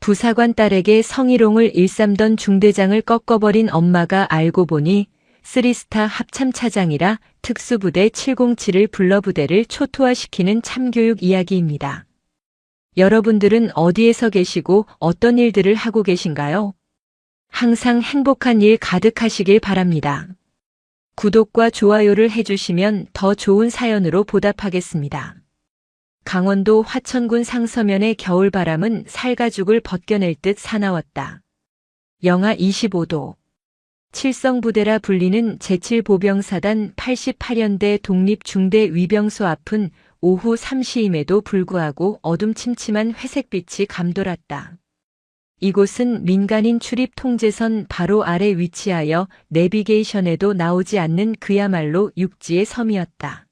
부사관 딸에게 성희롱을 일삼던 중대장을 꺾어버린 엄마가 알고 보니 쓰리스타 합참차장이라 특수부대 707을 불러 부대를 초토화시키는 참교육 이야기입니다. 여러분들은 어디에서 계시고 어떤 일들을 하고 계신가요? 항상 행복한 일 가득하시길 바랍니다. 구독과 좋아요를 해주시면 더 좋은 사연으로 보답하겠습니다. 강원도 화천군 상서면의 겨울바람은 살가죽을 벗겨낼 듯 사나웠다. 영하 25도. 칠성부대라 불리는 제7보병사단 88연대 독립중대 위병소 앞은 오후 3시임에도 불구하고 어둠침침한 회색빛이 감돌았다. 이곳은 민간인 출입 통제선 바로 아래 위치하여 내비게이션에도 나오지 않는 그야말로 육지의 섬이었다.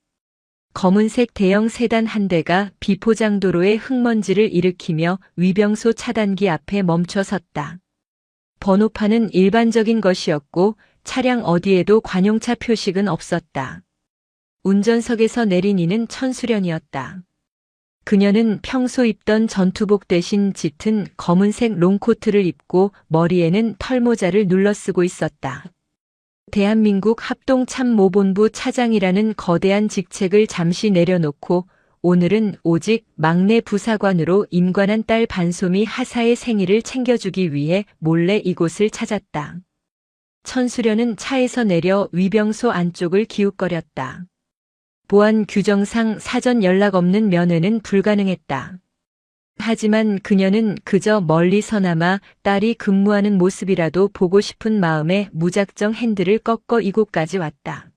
검은색 대형 세단 한 대가 비포장도로에 흙먼지를 일으키며 위병소 차단기 앞에 멈춰 섰다. 번호판은 일반적인 것이었고 차량 어디에도 관용차 표식은 없었다. 운전석에서 내린 이는 천수련이었다. 그녀는 평소 입던 전투복 대신 짙은 검은색 롱코트를 입고 머리에는 털모자를 눌러쓰고 있었다. 대한민국 합동참모본부 차장이라는 거대한 직책을 잠시 내려놓고 오늘은 오직 막내 부사관으로 임관한 딸 반소미 하사의 생일을 챙겨주기 위해 몰래 이곳을 찾았다. 천수련은 차에서 내려 위병소 안쪽을 기웃거렸다. 보안 규정상 사전 연락 없는 면회는 불가능했다. 하지만 그녀는 그저 멀리서나마 딸이 근무하는 모습이라도 보고 싶은 마음에 무작정 핸들을 꺾어 이곳까지 왔다.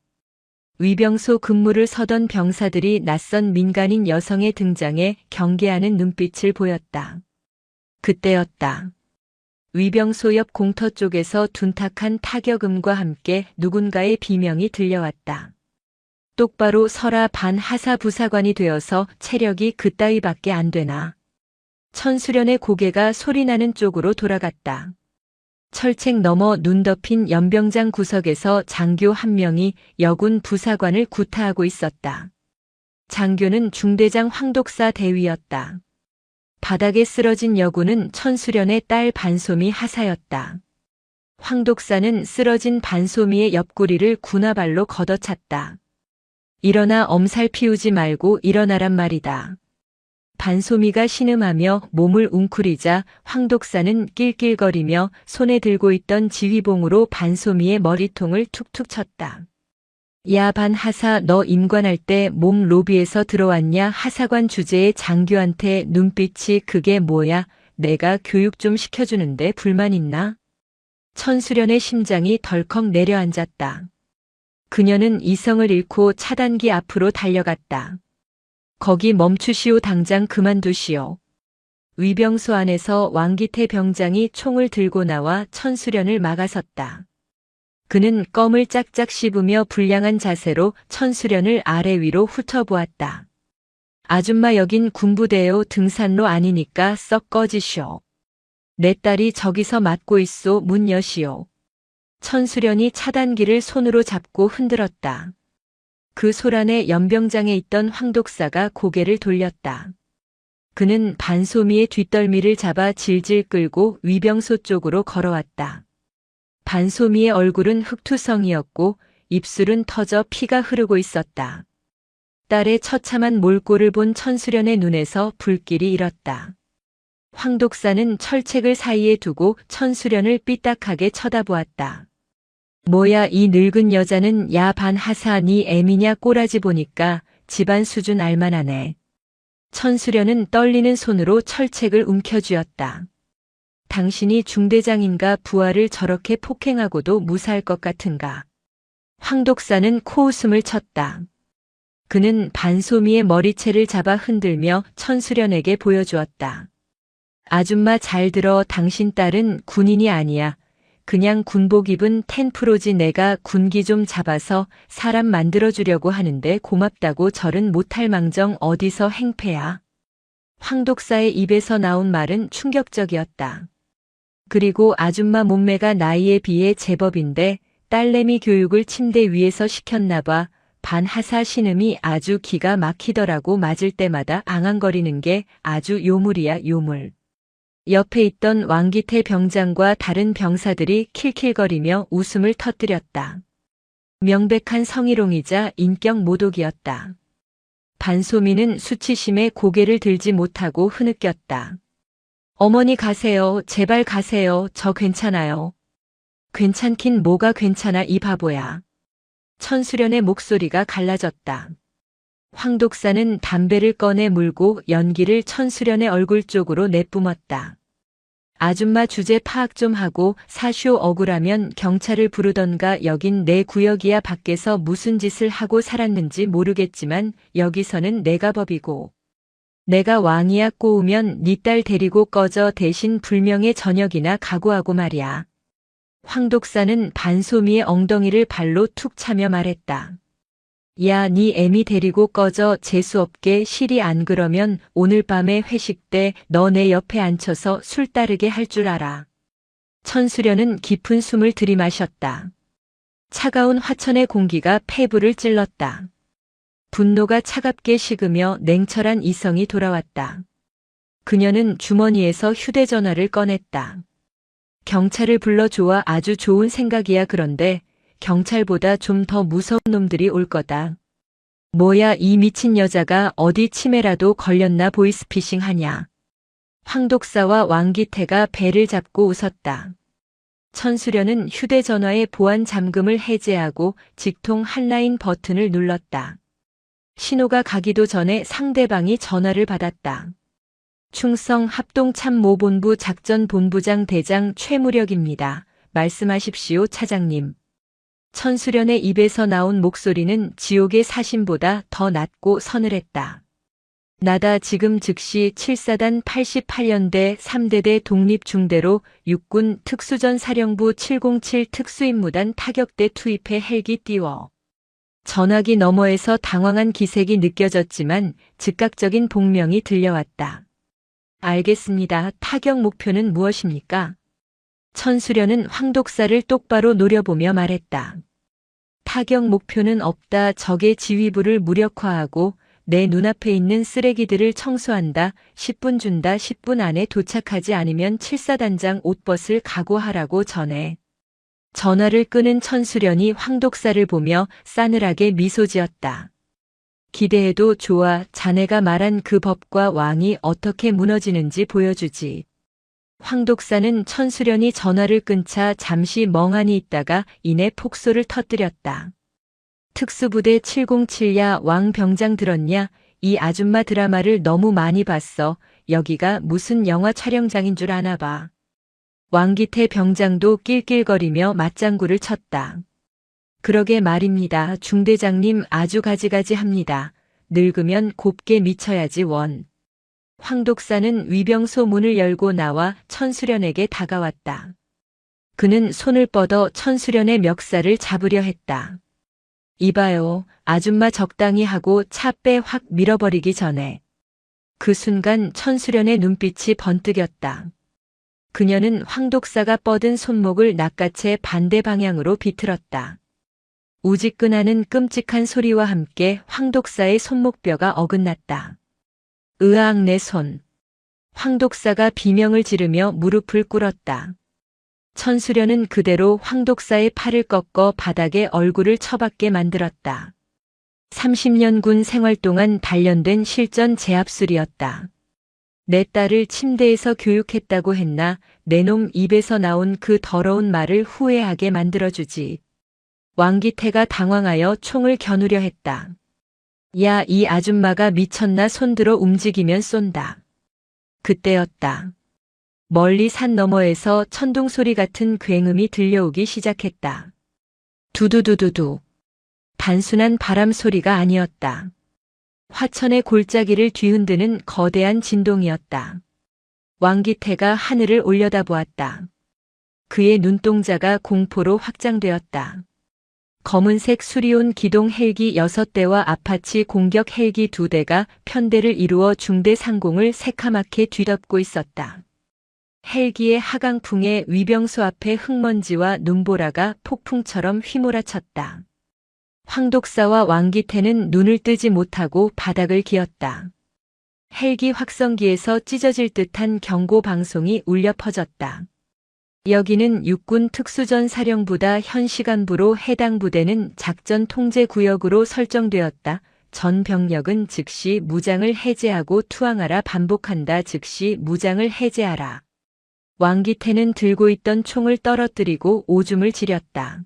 위병소 근무를 서던 병사들이 낯선 민간인 여성의 등장에 경계하는 눈빛을 보였다. 그때였다. 위병소 옆 공터 쪽에서 둔탁한 타격음과 함께 누군가의 비명이 들려왔다. 똑바로 서라 반하사 부사관이 되어서 체력이 그따위밖에 안 되나. 천수련의 고개가 소리나는 쪽으로 돌아갔다. 철책 너머 눈 덮인 연병장 구석에서 장교 한 명이 여군 부사관을 구타하고 있었다. 장교는 중대장 황독사 대위였다. 바닥에 쓰러진 여군은 천수련의 딸 반소미 하사였다. 황독사는 쓰러진 반소미의 옆구리를 군화발로 걷어찼다. 일어나 엄살 피우지 말고 일어나란 말이다. 반소미가 신음하며 몸을 웅크리자 황독사는 낄낄거리며 손에 들고 있던 지휘봉으로 반소미의 머리통을 툭툭 쳤다. 야 반하사 너 임관할 때 몸 로비에서 들어왔냐 하사관 주제의 장교한테 눈빛이 그게 뭐야 내가 교육 좀 시켜주는데 불만 있나? 천수련의 심장이 덜컥 내려앉았다. 그녀는 이성을 잃고 차단기 앞으로 달려갔다. 거기 멈추시오 당장 그만두시오. 위병소 안에서 왕기태 병장이 총을 들고 나와 천수련을 막아섰다. 그는 껌을 짝짝 씹으며 불량한 자세로 천수련을 아래 위로 훑어보았다. 아줌마 여긴 군부대요 등산로 아니니까 썩 꺼지시오. 내 딸이 저기서 맞고 있소 문 여시오. 천수련이 차단기를 손으로 잡고 흔들었다. 그 소란에 연병장에 있던 황독사가 고개를 돌렸다. 그는 반소미의 뒷덜미를 잡아 질질 끌고 위병소 쪽으로 걸어왔다. 반소미의 얼굴은 흑투성이었고 입술은 터져 피가 흐르고 있었다. 딸의 처참한 몰골을 본 천수련의 눈에서 불길이 일었다. 황독사는 철책을 사이에 두고 천수련을 삐딱하게 쳐다보았다. 뭐야 이 늙은 여자는 야 반하사 니 애미냐 꼬라지 보니까 집안 수준 알만하네. 천수련은 떨리는 손으로 철책을 움켜쥐었다. 당신이 중대장인가 부하를 저렇게 폭행하고도 무사할 것 같은가. 황독사는 코웃음을 쳤다. 그는 반소미의 머리채를 잡아 흔들며 천수련에게 보여주었다. 아줌마 잘 들어 당신 딸은 군인이 아니야. 그냥 군복 입은 텐프로지 내가 군기 좀 잡아서 사람 만들어주려고 하는데 고맙다고 절은 못할 망정 어디서 행패야. 황독사의 입에서 나온 말은 충격적이었다. 그리고 아줌마 몸매가 나이에 비해 제법인데 딸내미 교육을 침대 위에서 시켰나봐. 반하사 신음이 아주 기가 막히더라고. 맞을 때마다 앙앙거리는 게 아주 요물이야 요물. 옆에 있던 왕기태 병장과 다른 병사들이 킬킬거리며 웃음을 터뜨렸다. 명백한 성희롱이자 인격 모독이었다. 반소민은 수치심에 고개를 들지 못하고 흐느꼈다. 어머니 가세요. 제발 가세요. 저 괜찮아요. 괜찮긴 뭐가 괜찮아 이 바보야. 천수련의 목소리가 갈라졌다. 황 독사는 담배를 꺼내 물고 연기를 천수련의 얼굴 쪽으로 내뿜었다. 아줌마 주제 파악 좀 하고 사쇼 억울하면 경찰을 부르던가 여긴 내 구역이야. 밖에서 무슨 짓을 하고 살았는지 모르겠지만 여기서는 내가 법이고 내가 왕이야. 꼬우면 네 딸 데리고 꺼져. 대신 불명예 전역이나 각오하고 말이야. 황 독사는 반소미의 엉덩이를 발로 툭 차며 말했다. 야, 네 애미 데리고 꺼져. 재수없게. 실이 안 그러면 오늘 밤에 회식 때 너 내 옆에 앉혀서 술 따르게 할 줄 알아. 천수련은 깊은 숨을 들이마셨다. 차가운 화천의 공기가 폐부를 찔렀다. 분노가 차갑게 식으며 냉철한 이성이 돌아왔다. 그녀는 주머니에서 휴대전화를 꺼냈다. 경찰을 불러줘야. 아주 좋은 생각이야. 그런데 경찰보다 좀 더 무서운 놈들이 올 거다. 뭐야, 이 미친 여자가 어디 치매라도 걸렸나. 보이스피싱 하냐. 황 독사와 왕기태가 배를 잡고 웃었다. 천수련은 휴대전화의 보안 잠금을 해제하고 직통 한라인 버튼을 눌렀다. 신호가 가기도 전에 상대방이 전화를 받았다. 충성 합동참모본부 작전본부장 대장 최무력입니다. 말씀하십시오, 차장님. 천수련의 입에서 나온 목소리는 지옥의 사신보다 더 낮고 서늘했다. 나다. 지금 즉시 7사단 88연대 3대대 독립중대로 육군 특수전 사령부 707 특수임무단 타격대 투입해 헬기 띄워. 전화기 너머에서 당황한 기색이 느껴졌지만 즉각적인 복명이 들려왔다. 알겠습니다. 타격 목표는 무엇입니까? 천수련은 황 독사를 똑바로 노려보며 말했다. 타격 목표는 없다. 적의 지휘부를 무력화하고 내 눈앞에 있는 쓰레기들을 청소한다. 10분 준다. 10분 안에 도착하지 않으면 7사단장 옷벗을 각오하라고 전해. 전화를 끄는 천수련이 황 독사를 보며 싸늘하게 미소 지었다. 기대해도 좋아. 자네가 말한 그 법과 왕이 어떻게 무너지는지 보여주지. 황 독사는 천수련이 전화를 끈 차 잠시 멍하니 있다가 이내 폭소를 터뜨렸다. 특수부대 707야. 왕 병장 들었냐? 이 아줌마 드라마를 너무 많이 봤어. 여기가 무슨 영화 촬영장인 줄 아나 봐. 왕기태 병장도 낄낄거리며 맞장구를 쳤다. 그러게 말입니다. 중대장님 아주 가지가지합니다. 늙으면 곱게 미쳐야지 원. 황 독사는 위병소 문을 열고 나와 천수련에게 다가왔다. 그는 손을 뻗어 천수련의 멱살을 잡으려 했다. 이봐요. 아줌마 적당히 하고 차 빼. 확 밀어버리기 전에. 그 순간 천수련의 눈빛이 번뜩였다. 그녀는 황 독사가 뻗은 손목을 낚아채 반대 방향으로 비틀었다. 우지끈하는 끔찍한 소리와 함께 황 독사의 손목뼈가 어긋났다. 으악, 내 손. 황 독사가 비명을 지르며 무릎을 꿇었다. 천수련은 그대로 황 독사의 팔을 꺾어 바닥에 얼굴을 처박게 만들었다. 30년 군 생활 동안 단련된 실전 제압술이었다. 내 딸을 침대에서 교육했다고 했나. 내 놈 입에서 나온 그 더러운 말을 후회하게 만들어주지. 왕기태가 당황하여 총을 겨누려 했다. 야, 이 아줌마가 미쳤나. 손들어 움직이면 쏜다. 그때였다. 멀리 산 너머에서 천둥 소리 같은 굉음이 들려오기 시작했다. 두두두두두. 단순한 바람 소리가 아니었다. 화천의 골짜기를 뒤흔드는 거대한 진동이었다. 왕기태가 하늘을 올려다보았다. 그의 눈동자가 공포로 확장되었다. 검은색 수리온 기동 헬기 6대와 아파치 공격 헬기 2대가 편대를 이루어 중대 상공을 새카맣게 뒤덮고 있었다. 헬기의 하강풍에 위병소 앞에 흙먼지와 눈보라가 폭풍처럼 휘몰아쳤다. 황 독사와 왕기태는 눈을 뜨지 못하고 바닥을 기었다. 헬기 확성기에서 찢어질 듯한 경고 방송이 울려 퍼졌다. 여기는 육군 특수전 사령부다. 현 시간부로 해당 부대는 작전 통제 구역으로 설정되었다. 전 병력은 즉시 무장을 해제하고 투항하라. 반복한다. 즉시 무장을 해제하라. 왕기태는 들고 있던 총을 떨어뜨리고 오줌을 지렸다.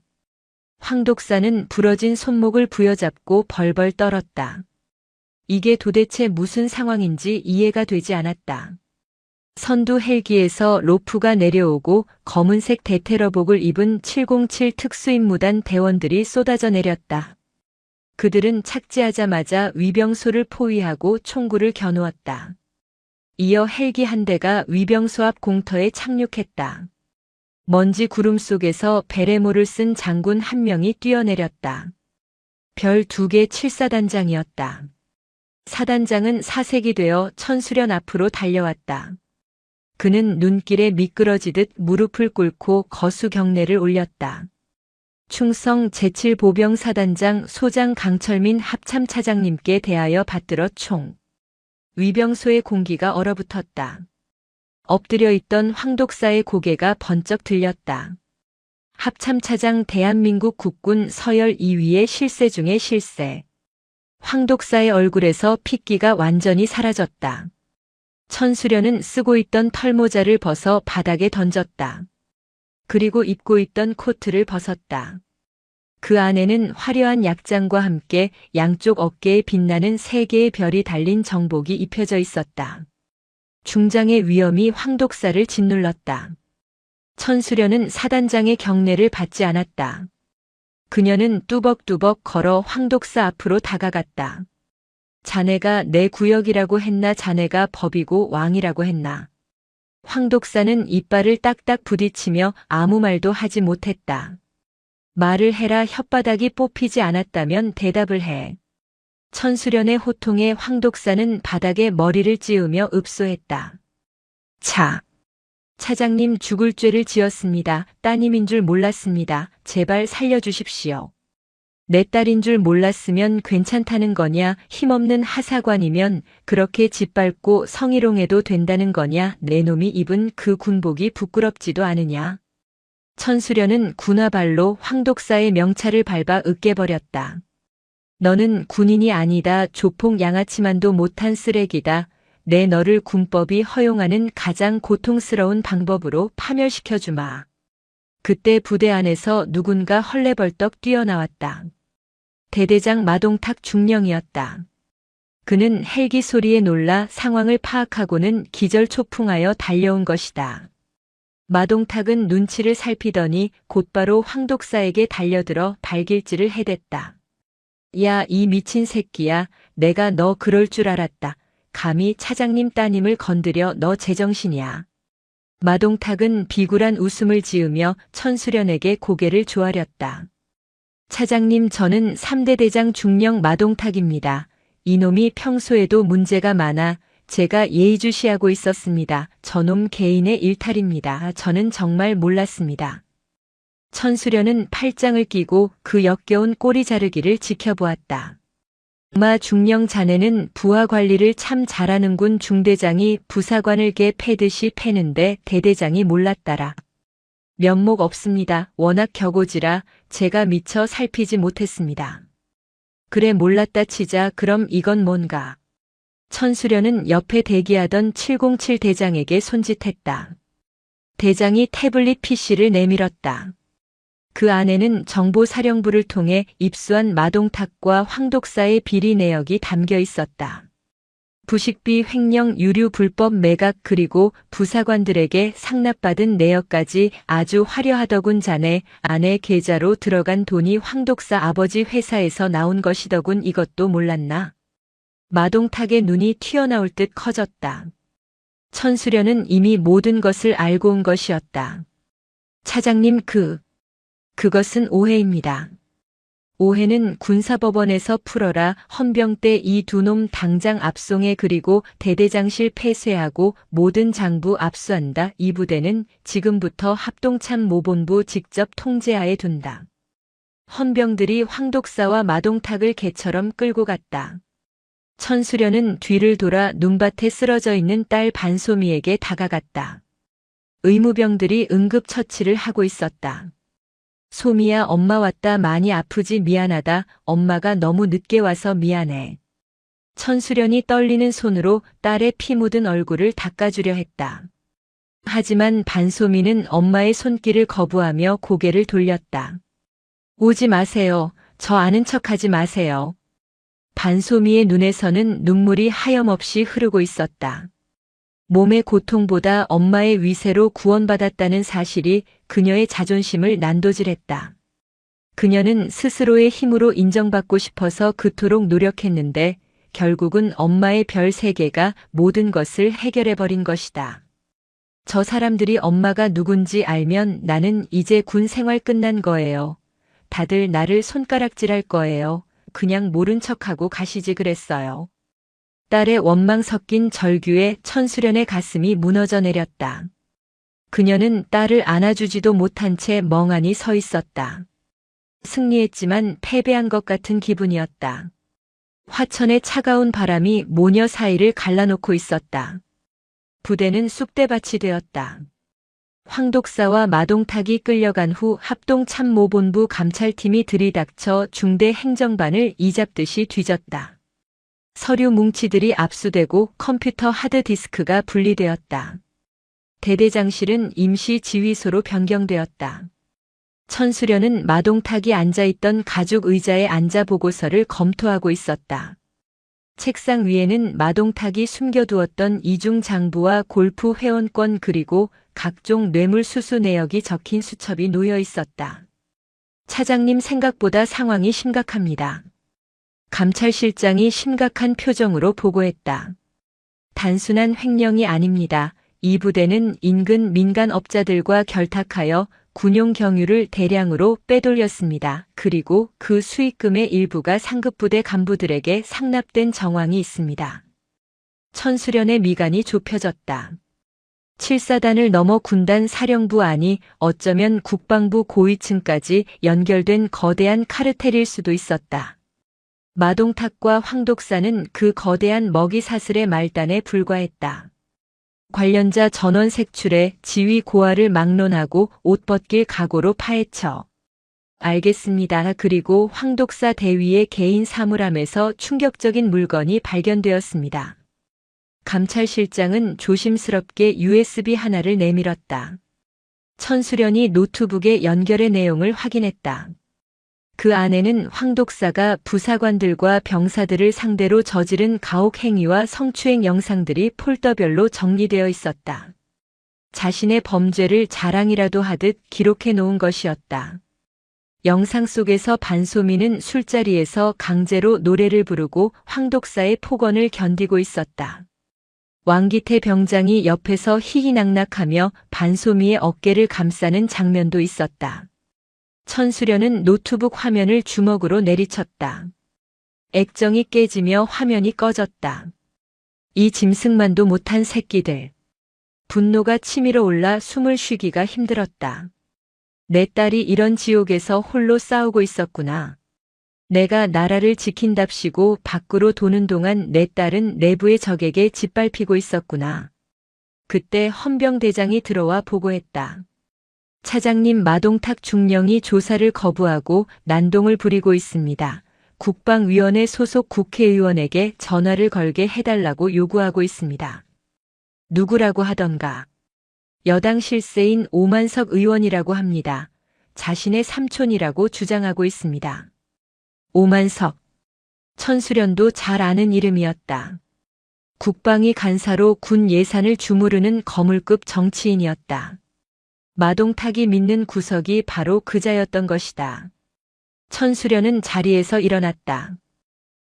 황독사는 부러진 손목을 부여잡고 벌벌 떨었다. 이게 도대체 무슨 상황인지 이해가 되지 않았다. 선두 헬기에서 로프가 내려오고 검은색 대테러복을 입은 707 특수임무단 대원들이 쏟아져 내렸다. 그들은 착지하자마자 위병소를 포위하고 총구를 겨누었다. 이어 헬기 한 대가 위병소 앞 공터에 착륙했다. 먼지 구름 속에서 베레모를 쓴 장군 한 명이 뛰어내렸다. 별 2개 7사단장이었다. 사단장은 사색이 되어 천수련 앞으로 달려왔다. 그는 눈길에 미끄러지듯 무릎을 꿇고 거수 경례를 올렸다. 충성 제7보병 사단장 소장 강철민 합참차장님께 대하여 받들어 총. 위병소의 공기가 얼어붙었다. 엎드려 있던 황독사의 고개가 번쩍 들렸다. 합참차장 대한민국 국군 서열 2위의 실세 중의 실세. 황독사의 얼굴에서 핏기가 완전히 사라졌다. 천수련은 쓰고 있던 털모자를 벗어 바닥에 던졌다. 그리고 입고 있던 코트를 벗었다. 그 안에는 화려한 약장과 함께 양쪽 어깨에 빛나는 3개의 별이 달린 정복이 입혀져 있었다. 중장의 위엄이 황독사를 짓눌렀다. 천수련은 사단장의 경례를 받지 않았다. 그녀는 뚜벅뚜벅 걸어 황독사 앞으로 다가갔다. 자네가 내 구역이라고 했나? 자네가 법이고 왕이라고 했나? 황독사는 이빨을 딱딱 부딪히며 아무 말도 하지 못했다. 말을 해라. 혓바닥이 뽑히지 않았다면 대답을 해. 천수련의 호통에 황독사는 바닥에 머리를 찌우며 읍소했다. 차장님 죽을 죄를 지었습니다. 따님인 줄 몰랐습니다. 제발 살려주십시오. 내 딸인 줄 몰랐으면 괜찮다는 거냐? 힘없는 하사관이면 그렇게 짓밟고 성희롱해도 된다는 거냐? 내 놈이 입은 그 군복이 부끄럽지도 않으냐? 천수련은 군화발로 황독사의 명찰을 밟아 으깨버렸다. 너는 군인이 아니다. 조폭 양아치만도 못한 쓰레기다. 내 너를 군법이 허용하는 가장 고통스러운 방법으로 파멸시켜주마. 그때 부대 안에서 누군가 헐레벌떡 뛰어나왔다. 대대장 마동탁 중령이었다. 그는 헬기 소리에 놀라 상황을 파악하고는 기절초풍하여 달려온 것이다. 마동탁은 눈치를 살피더니 곧바로 황독사에게 달려들어 발길질을 해댔다. 야, 이 미친 새끼야. 내가 너 그럴 줄 알았다. 감히 차장님 따님을 건드려. 너 제정신이야. 마동탁은 비굴한 웃음을 지으며 천수련에게 고개를 조아렸다. 차장님, 저는 3대 대장 중령 마동탁입니다. 이놈이 평소에도 문제가 많아 제가 예의주시하고 있었습니다. 저놈 개인의 일탈입니다. 저는 정말 몰랐습니다. 천수련은 팔짱을 끼고 그 역겨운 꼬리 자르기를 지켜보았다. 마 중령 자네는 부하 관리를 참 잘하는군. 중대장이 부사관을 개 패듯이 패는데 대대장이 몰랐다라. 면목 없습니다. 워낙 격오지라 제가 미처 살피지 못했습니다. 그래, 몰랐다 치자. 그럼 이건 뭔가? 천수련은 옆에 대기하던 707 대장에게 손짓했다. 대장이 태블릿 PC를 내밀었다. 그 안에는 정보사령부를 통해 입수한 마동탁과 황독사의 비리 내역이 담겨 있었다. 부식비 횡령 유류 불법 매각 그리고 부사관들에게 상납받은 내역까지 아주 화려하더군. 자네 아내 계좌로 들어간 돈이 황독사 아버지 회사에서 나온 것이더군. 이것도 몰랐나? 마동탁의 눈이 튀어나올 듯 커졌다. 천수련은 이미 모든 것을 알고 온 것이었다. 차장님, 그것은 오해입니다. 오해는 군사법원에서 풀어라. 헌병 때 이 두 놈 당장 압송해. 그리고 대대장실 폐쇄하고 모든 장부 압수한다. 이 부대는 지금부터 합동참모본부 직접 통제하에 둔다. 헌병들이 황독사와 마동탁을 개처럼 끌고 갔다. 천수련은 뒤를 돌아 눈밭에 쓰러져 있는 딸 반소미에게 다가갔다. 의무병들이 응급처치를 하고 있었다. 소미야, 엄마 왔다. 많이 아프지? 미안하다. 엄마가 너무 늦게 와서 미안해. 천수련이 떨리는 손으로 딸의 피 묻은 얼굴을 닦아주려 했다. 하지만 반소미는 엄마의 손길을 거부하며 고개를 돌렸다. 오지 마세요. 저 아는 척하지 마세요. 반소미의 눈에서는 눈물이 하염없이 흐르고 있었다. 몸의 고통보다 엄마의 위세로 구원받았다는 사실이 그녀의 자존심을 난도질했다. 그녀는 스스로의 힘으로 인정받고 싶어서 그토록 노력했는데 결국은 엄마의 별 3개가 모든 것을 해결해버린 것이다. 저 사람들이 엄마가 누군지 알면 나는 이제 군 생활 끝난 거예요. 다들 나를 손가락질할 거예요. 그냥 모른 척하고 가시지 그랬어요. 딸의 원망 섞인 절규에 천수련의 가슴이 무너져 내렸다. 그녀는 딸을 안아주지도 못한 채 멍하니 서 있었다. 승리했지만 패배한 것 같은 기분이었다. 화천의 차가운 바람이 모녀 사이를 갈라놓고 있었다. 부대는 쑥대밭이 되었다. 황독사와 마동탁이 끌려간 후 합동참모본부 감찰팀이 들이닥쳐 중대 행정반을 이잡듯이 뒤졌다. 서류 뭉치들이 압수되고 컴퓨터 하드디스크가 분리되었다. 대대장실은 임시 지휘소로 변경되었다. 천수련은 마동탁이 앉아있던 가죽 의자에 앉아 보고서를 검토하고 있었다. 책상 위에는 마동탁이 숨겨두었던 이중 장부와 골프 회원권 그리고 각종 뇌물수수 내역이 적힌 수첩이 놓여 있었다. 차장님, 생각보다 상황이 심각합니다. 감찰실장이 심각한 표정으로 보고했다. 단순한 횡령이 아닙니다. 이 부대는 인근 민간업자들과 결탁하여 군용 경유를 대량으로 빼돌렸습니다. 그리고 그 수익금의 일부가 상급부대 간부들에게 상납된 정황이 있습니다. 천수련의 미간이 좁혀졌다. 7사단을 넘어 군단 사령부 안이 어쩌면 국방부 고위층까지 연결된 거대한 카르텔일 수도 있었다. 마동탁과 황독사는 그 거대한 먹이 사슬의 말단에 불과했다. 관련자 전원 색출해 지휘 고하를 막론하고 옷 벗길 각오로 파헤쳐. 알겠습니다. 그리고 황독사 대위의 개인 사물함에서 충격적인 물건이 발견되었습니다. 감찰실장은 조심스럽게 USB 하나를 내밀었다. 천수련이 노트북에 연결의 내용을 확인했다. 그 안에는 황독사가 부사관들과 병사들을 상대로 저지른 가혹 행위와 성추행 영상들이 폴더별로 정리되어 있었다. 자신의 범죄를 자랑이라도 하듯 기록해 놓은 것이었다. 영상 속에서 반소미는 술자리에서 강제로 노래를 부르고 황독사의 폭언을 견디고 있었다. 왕기태 병장이 옆에서 희희낙낙하며 반소미의 어깨를 감싸는 장면도 있었다. 천수련은 노트북 화면을 주먹으로 내리쳤다. 액정이 깨지며 화면이 꺼졌다. 이 짐승만도 못한 새끼들. 분노가 치밀어 올라 숨을 쉬기가 힘들었다. 내 딸이 이런 지옥에서 홀로 싸우고 있었구나. 내가 나라를 지킨답시고 밖으로 도는 동안 내 딸은 내부의 적에게 짓밟히고 있었구나. 그때 헌병대장이 들어와 보고했다. 차장님, 마동탁 중령이 조사를 거부하고 난동을 부리고 있습니다. 국방위원회 소속 국회의원에게 전화를 걸게 해달라고 요구하고 있습니다. 누구라고 하던가. 여당 실세인 오만석 의원이라고 합니다. 자신의 삼촌이라고 주장하고 있습니다. 오만석. 천수련도 잘 아는 이름이었다. 국방위 간사로 군 예산을 주무르는 거물급 정치인이었다. 마동탁이 믿는 구석이 바로 그자였던 것이다. 천수련은 자리에서 일어났다.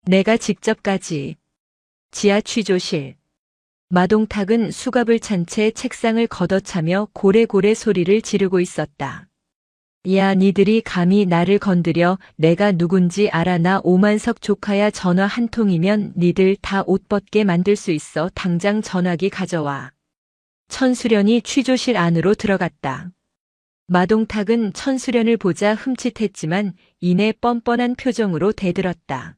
내가 직접 가지. 지하 취조실. 마동탁은 수갑을 찬 채 책상을 걷어차며 고래고래 소리를 지르고 있었다. 야, 니들이 감히 나를 건드려. 내가 누군지 알아. 나 오만석 조카야. 전화 한 통이면 니들 다 옷 벗게 만들 수 있어. 당장 전화기 가져와. 천수련이 취조실 안으로 들어갔다. 마동탁은 천수련을 보자 흠칫했지만 이내 뻔뻔한 표정으로 대들었다.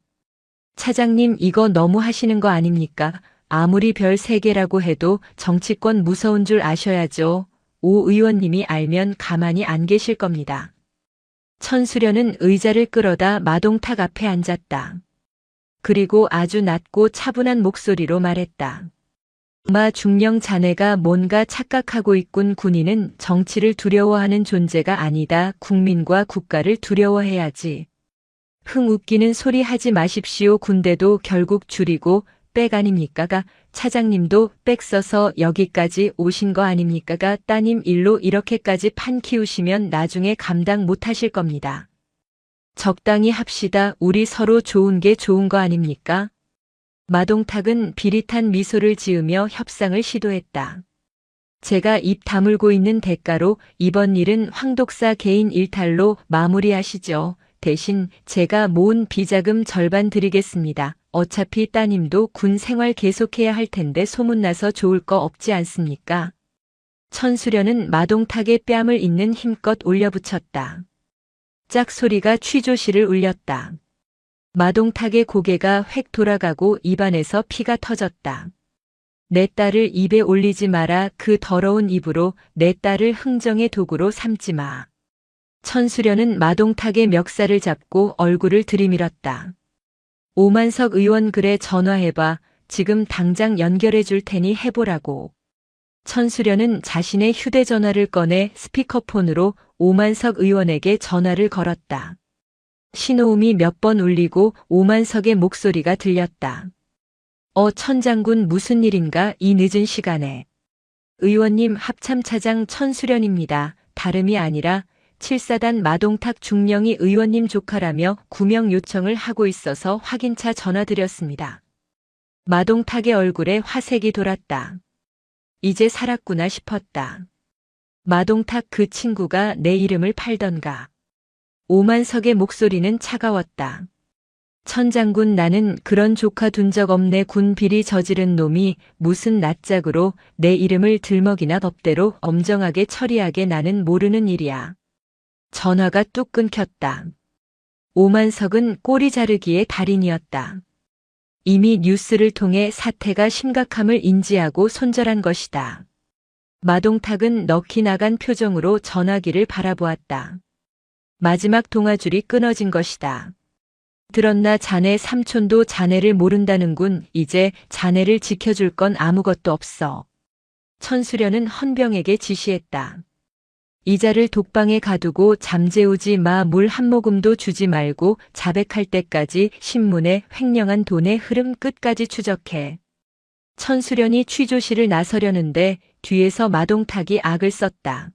차장님, 이거 너무 하시는 거 아닙니까? 아무리 별 3개라고 해도 정치권 무서운 줄 아셔야죠. 오 의원님이 알면 가만히 안 계실 겁니다. 천수련은 의자를 끌어다 마동탁 앞에 앉았다. 그리고 아주 낮고 차분한 목소리로 말했다. 마 중령 자네가 뭔가 착각하고 있군. 군인은 정치를 두려워하는 존재가 아니다. 국민과 국가를 두려워해야지. 흥 웃기는 소리 하지 마십시오. 군대도 결국 줄이고 백 아닙니까가 차장님도 백 써서 여기까지 오신 거 아닙니까가 따님 일로 이렇게까지 판 키우시면 나중에 감당 못 하실 겁니다. 적당히 합시다. 우리 서로 좋은 게 좋은 거 아닙니까? 마동탁은 비릿한 미소를 지으며 협상을 시도했다. 제가 입 다물고 있는 대가로 이번 일은 황 독사 개인 일탈로 마무리하시죠. 대신 제가 모은 비자금 절반 드리겠습니다. 어차피 따님도 군 생활 계속해야 할 텐데 소문나서 좋을 거 없지 않습니까? 천수련은 마동탁의 뺨을 있는 힘껏 올려붙였다. 짝소리가 취조실을 울렸다. 마동탁의 고개가 획 돌아가고 입안에서 피가 터졌다. 내 딸을 입에 올리지 마라. 그 더러운 입으로 내 딸을 흥정의 도구로 삼지 마. 천수련은 마동탁의 멱살을 잡고 얼굴을 들이밀었다. 오만석 의원 그래 전화해봐. 지금 당장 연결해 줄 테니 해보라고. 천수련은 자신의 휴대전화를 꺼내 스피커폰으로 오만석 의원에게 전화를 걸었다. 신호음이 몇 번 울리고 오만석의 목소리가 들렸다. 천장군 무슨 일인가 이 늦은 시간에. 의원님 합참차장 천수련입니다. 다름이 아니라 7사단 마동탁 중령이 의원님 조카라며 구명 요청을 하고 있어서 확인차 전화드렸습니다. 마동탁의 얼굴에 화색이 돌았다. 이제 살았구나 싶었다. 마동탁 그 친구가 내 이름을 팔던가. 오만석의 목소리는 차가웠다. 천장군 나는 그런 조카 둔 적 없네. 군 비리 저지른 놈이 무슨 낯짝으로 내 이름을 들먹이나 법대로 엄정하게 처리하게 나는 모르는 일이야. 전화가 뚝 끊겼다. 오만석은 꼬리 자르기의 달인이었다. 이미 뉴스를 통해 사태가 심각함을 인지하고 손절한 것이다. 마동탁은 넋이 나간 표정으로 전화기를 바라보았다. 마지막 통화줄이 끊어진 것이다. 들었나 자네 삼촌도 자네를 모른다는군. 이제 자네를 지켜줄 건 아무것도 없어. 천수련은 헌병에게 지시했다. 이자를 독방에 가두고 잠재우지 마. 물 한 모금도 주지 말고 자백할 때까지 신문에 횡령한 돈의 흐름 끝까지 추적해. 천수련이 취조실을 나서려는데 뒤에서 마동탁이 악을 썼다.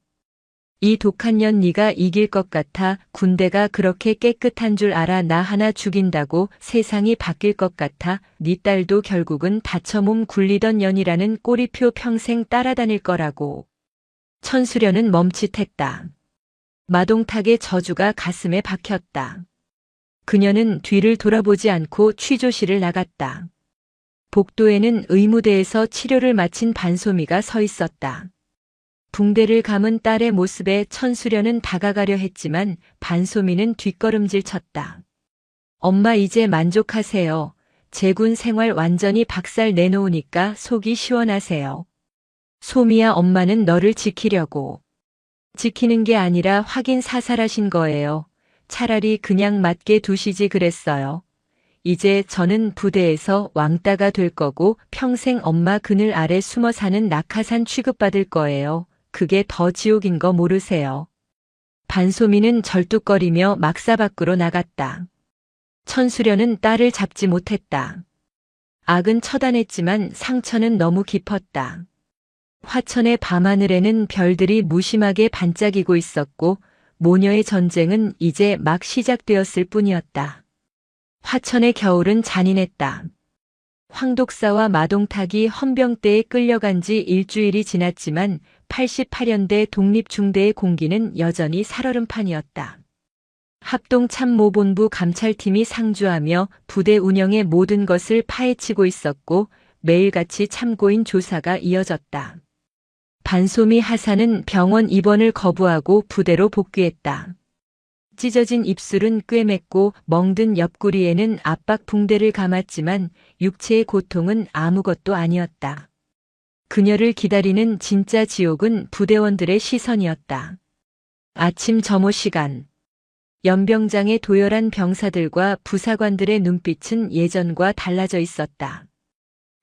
이 독한 년 네가 이길 것 같아. 군대가 그렇게 깨끗한 줄 알아. 나 하나 죽인다고 세상이 바뀔 것 같아. 네 딸도 결국은 다쳐 몸 굴리던 년이라는 꼬리표 평생 따라다닐 거라고. 천수련은 멈칫했다. 마동탁의 저주가 가슴에 박혔다. 그녀는 뒤를 돌아보지 않고 취조실을 나갔다. 복도에는 의무대에서 치료를 마친 반소미가 서 있었다. 붕대를 감은 딸의 모습에 천수련은 다가가려 했지만 반소미는 뒷걸음질 쳤다. 엄마 이제 만족하세요. 제군 생활 완전히 박살 내놓으니까 속이 시원하세요. 소미야 엄마는 너를 지키려고. 지키는 게 아니라 확인 사살하신 거예요. 차라리 그냥 맞게 두시지 그랬어요. 이제 저는 부대에서 왕따가 될 거고 평생 엄마 그늘 아래 숨어 사는 낙하산 취급받을 거예요. 그게 더 지옥인 거 모르세요. 반소미는 절뚝거리며 막사 밖으로 나갔다. 천수련은 딸을 잡지 못했다. 악은 처단했지만 상처는 너무 깊었다. 화천의 밤하늘에는 별들이 무심하게 반짝이고 있었고 모녀의 전쟁은 이제 막 시작되었을 뿐이었다. 화천의 겨울은 잔인했다. 황독사와 마동탁이 헌병대에 끌려간 지 일주일이 지났지만 88년대 독립중대의 공기는 여전히 살얼음판이었다. 합동참모본부 감찰팀이 상주하며 부대 운영의 모든 것을 파헤치고 있었고 매일같이 참고인 조사가 이어졌다. 반소미 하사는 병원 입원을 거부하고 부대로 복귀했다. 찢어진 입술은 꿰맸고 멍든 옆구리에는 압박 붕대를 감았지만 육체의 고통은 아무것도 아니었다. 그녀를 기다리는 진짜 지옥은 부대원들의 시선이었다. 아침 점호 시간. 연병장의 도열한 병사들과 부사관들의 눈빛은 예전과 달라져 있었다.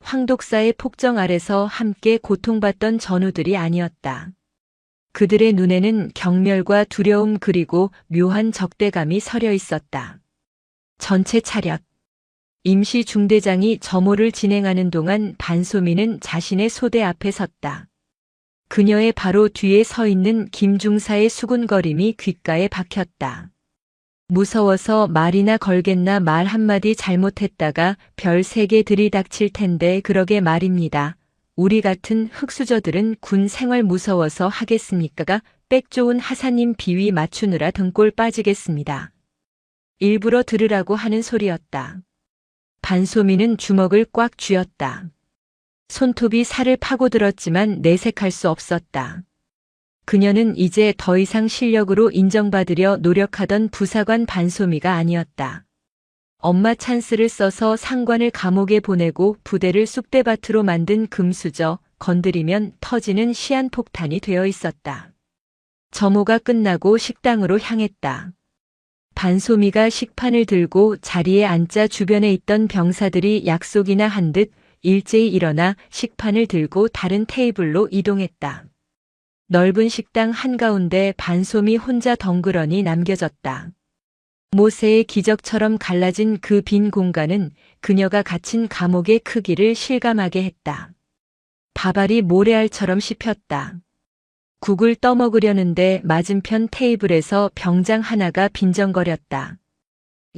황독사의 폭정 아래서 함께 고통받던 전우들이 아니었다. 그들의 눈에는 경멸과 두려움 그리고 묘한 적대감이 서려 있었다. 전체 차렷. 임시 중대장이 점호를 진행하는 동안 반소민은 자신의 소대 앞에 섰다. 그녀의 바로 뒤에 서 있는 김중사의 수군거림이 귓가에 박혔다. 무서워서 말이나 걸겠나 말 한마디 잘못했다가 별 3개 들이닥칠 텐데 그러게 말입니다. 우리 같은 흙수저들은 군 생활 무서워서 하겠습니까가 빽 좋은 하사님 비위 맞추느라 등골 빠지겠습니다. 일부러 들으라고 하는 소리였다. 반소민은 주먹을 꽉 쥐었다. 손톱이 살을 파고들었지만 내색할 수 없었다. 그녀는 이제 더 이상 실력으로 인정받으려 노력하던 부사관 반소미가 아니었다. 엄마 찬스를 써서 상관을 감옥에 보내고 부대를 쑥대밭으로 만든 금수저, 건드리면 터지는 시한폭탄이 되어 있었다. 점호가 끝나고 식당으로 향했다. 반소미가 식판을 들고 자리에 앉자 주변에 있던 병사들이 약속이나 한 듯 일제히 일어나 식판을 들고 다른 테이블로 이동했다. 넓은 식당 한가운데 반소미 혼자 덩그러니 남겨졌다. 모세의 기적처럼 갈라진 그 빈 공간은 그녀가 갇힌 감옥의 크기를 실감하게 했다. 밥알이 모래알처럼 씹혔다. 국을 떠먹으려는데 맞은편 테이블에서 병장 하나가 빈정거렸다.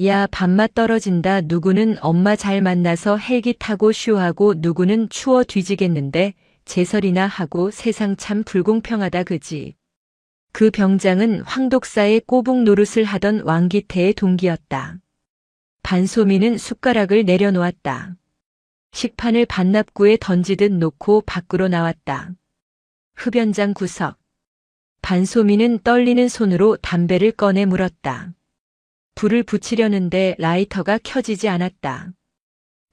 야, 밥맛 떨어진다. 누구는 엄마 잘 만나서 헬기 타고 슈하고 누구는 추워 뒤지겠는데 제설이나 하고 세상 참 불공평하다 그지. 그 병장은 황독사의 꼬북 노릇을 하던 왕기태의 동기였다. 반소미는 숟가락을 내려놓았다. 식판을 반납구에 던지듯 놓고 밖으로 나왔다. 흡연장 구석. 반소미는 떨리는 손으로 담배를 꺼내 물었다. 불을 붙이려는데 라이터가 켜지지 않았다.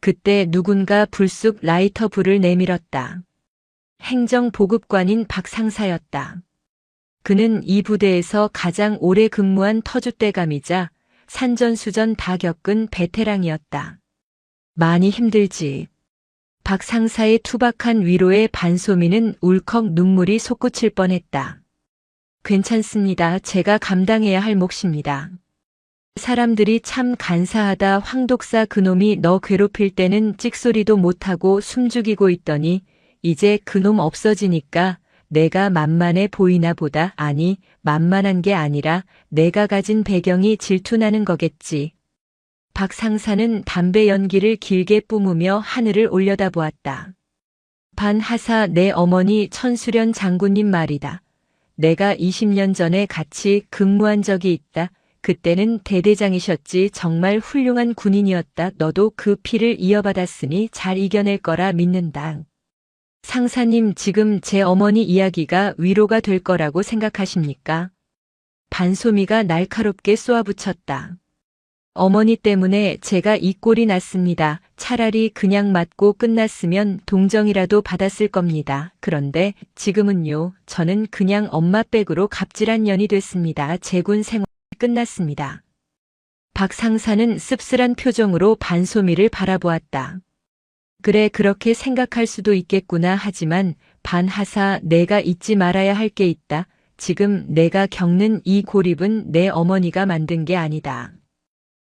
그때 누군가 불쑥 라이터 불을 내밀었다. 행정보급관인 박 상사였다. 그는 이 부대에서 가장 오래 근무한 터줏대감이자 산전수전 다 겪은 베테랑이었다. 많이 힘들지. 박 상사의 투박한 위로에 반소미는 울컥 눈물이 솟구칠 뻔했다. 괜찮습니다. 제가 감당해야 할 몫입니다. 사람들이 참 간사하다. 황독사 그놈이 너 괴롭힐 때는 찍소리도 못하고 숨죽이고 있더니 이제 그놈 없어지니까 내가 만만해 보이나 보다. 아니, 만만한 게 아니라 내가 가진 배경이 질투나는 거겠지. 박 상사는 담배 연기를 길게 뿜으며 하늘을 올려다보았다. 반하사, 내 어머니 천수련 장군님 말이다. 내가 20년 전에 같이 근무한 적이 있다. 그때는 대대장이셨지. 정말 훌륭한 군인이었다. 너도 그 피를 이어받았으니 잘 이겨낼 거라 믿는다. 상사님, 지금 제 어머니 이야기가 위로가 될 거라고 생각하십니까? 반소미가 날카롭게 쏘아붙였다. 어머니 때문에 제가 이 꼴이 났습니다. 차라리 그냥 맞고 끝났으면 동정이라도 받았을 겁니다. 그런데 지금은요, 저는 그냥 엄마 백으로 갑질한 년이 됐습니다. 제 군 생활이 끝났습니다. 박 상사는 씁쓸한 표정으로 반소미를 바라보았다. 그래, 그렇게 생각할 수도 있겠구나. 하지만 반하사, 내가 잊지 말아야 할 게 있다. 지금 내가 겪는 이 고립은 내 어머니가 만든 게 아니다.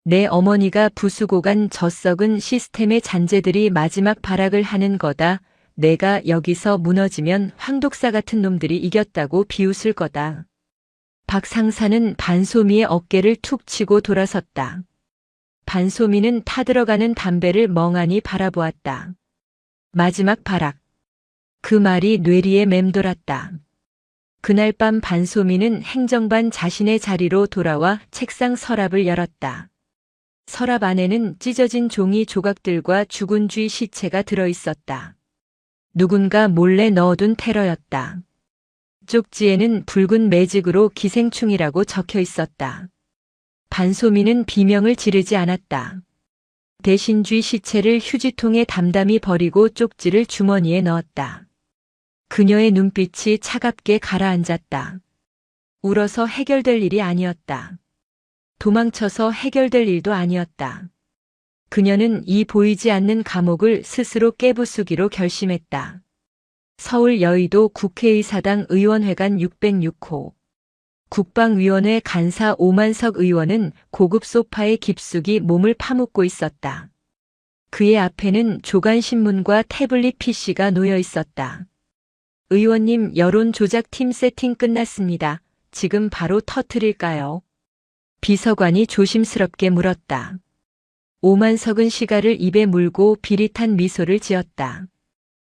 내 어머니가 부수고 간 저 썩은 시스템의 잔재들이 마지막 발악을 하는 거다. 내가 여기서 무너지면 황독사 같은 놈들이 이겼다고 비웃을 거다. 박 상사는 반소미의 어깨를 툭 치고 돌아섰다. 반소미는 타들어가는 담배를 멍하니 바라보았다. 마지막 발악. 그 말이 뇌리에 맴돌았다. 그날 밤 반소미는 행정반 자신의 자리로 돌아와 책상 서랍을 열었다. 서랍 안에는 찢어진 종이 조각들과 죽은 쥐 시체가 들어있었다. 누군가 몰래 넣어둔 테러였다. 쪽지에는 붉은 매직으로 기생충이라고 적혀 있었다. 반소민은 비명을 지르지 않았다. 대신 쥐 시체를 휴지통에 담담히 버리고 쪽지를 주머니에 넣었다. 그녀의 눈빛이 차갑게 가라앉았다. 울어서 해결될 일이 아니었다. 도망쳐서 해결될 일도 아니었다. 그녀는 이 보이지 않는 감옥을 스스로 깨부수기로 결심했다. 서울 여의도 국회의사당 의원회관 606호. 국방위원회 간사 오만석 의원은 고급 소파에 깊숙이 몸을 파묻고 있었다. 그의 앞에는 조간신문과 태블릿 PC가 놓여 있었다. 의원님, 여론조작팀 세팅 끝났습니다. 지금 바로 터뜨릴까요? 비서관이 조심스럽게 물었다. 오만석은 시가를 입에 물고 비릿한 미소를 지었다.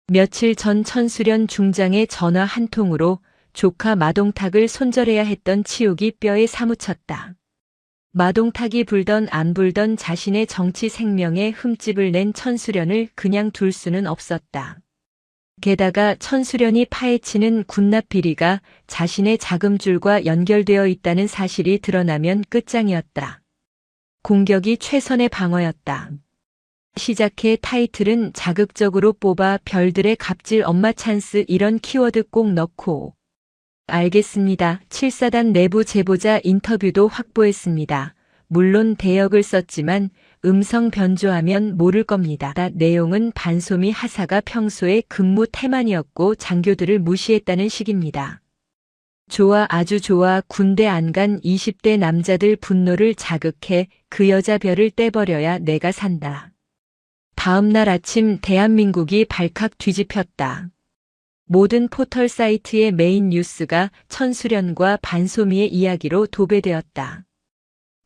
며칠 전 천수련 중장의 전화 한 통으로 조카 마동탁을 손절해야 했던 치욕이 뼈에 사무쳤다. 마동탁이 불던 안 불던 자신의 정치 생명에 흠집을 낸 천수련을 그냥 둘 수는 없었다. 게다가 천수련이 파헤치는 군납 비리가 자신의 자금줄과 연결되어 있다는 사실이 드러나면 끝장이었다. 공격이 최선의 방어였다. 시작해 타이틀은 자극적으로 뽑아 별들의 갑질 엄마 찬스 이런 키워드 꼭 넣고. 알겠습니다. 7사단 내부 제보자 인터뷰도 확보했습니다. 물론 대역을 썼지만 음성 변조하면 모를 겁니다. 내용은 반소미 하사가 평소에 근무 태만이었고 장교들을 무시했다는 식입니다. 좋아, 아주 좋아. 군대 안 간 20대 남자들 분노를 자극해 그 여자 별을 떼버려야 내가 산다. 다음 날 아침 대한민국이 발칵 뒤집혔다. 모든 포털 사이트의 메인 뉴스가 천수련과 반소미의 이야기로 도배되었다.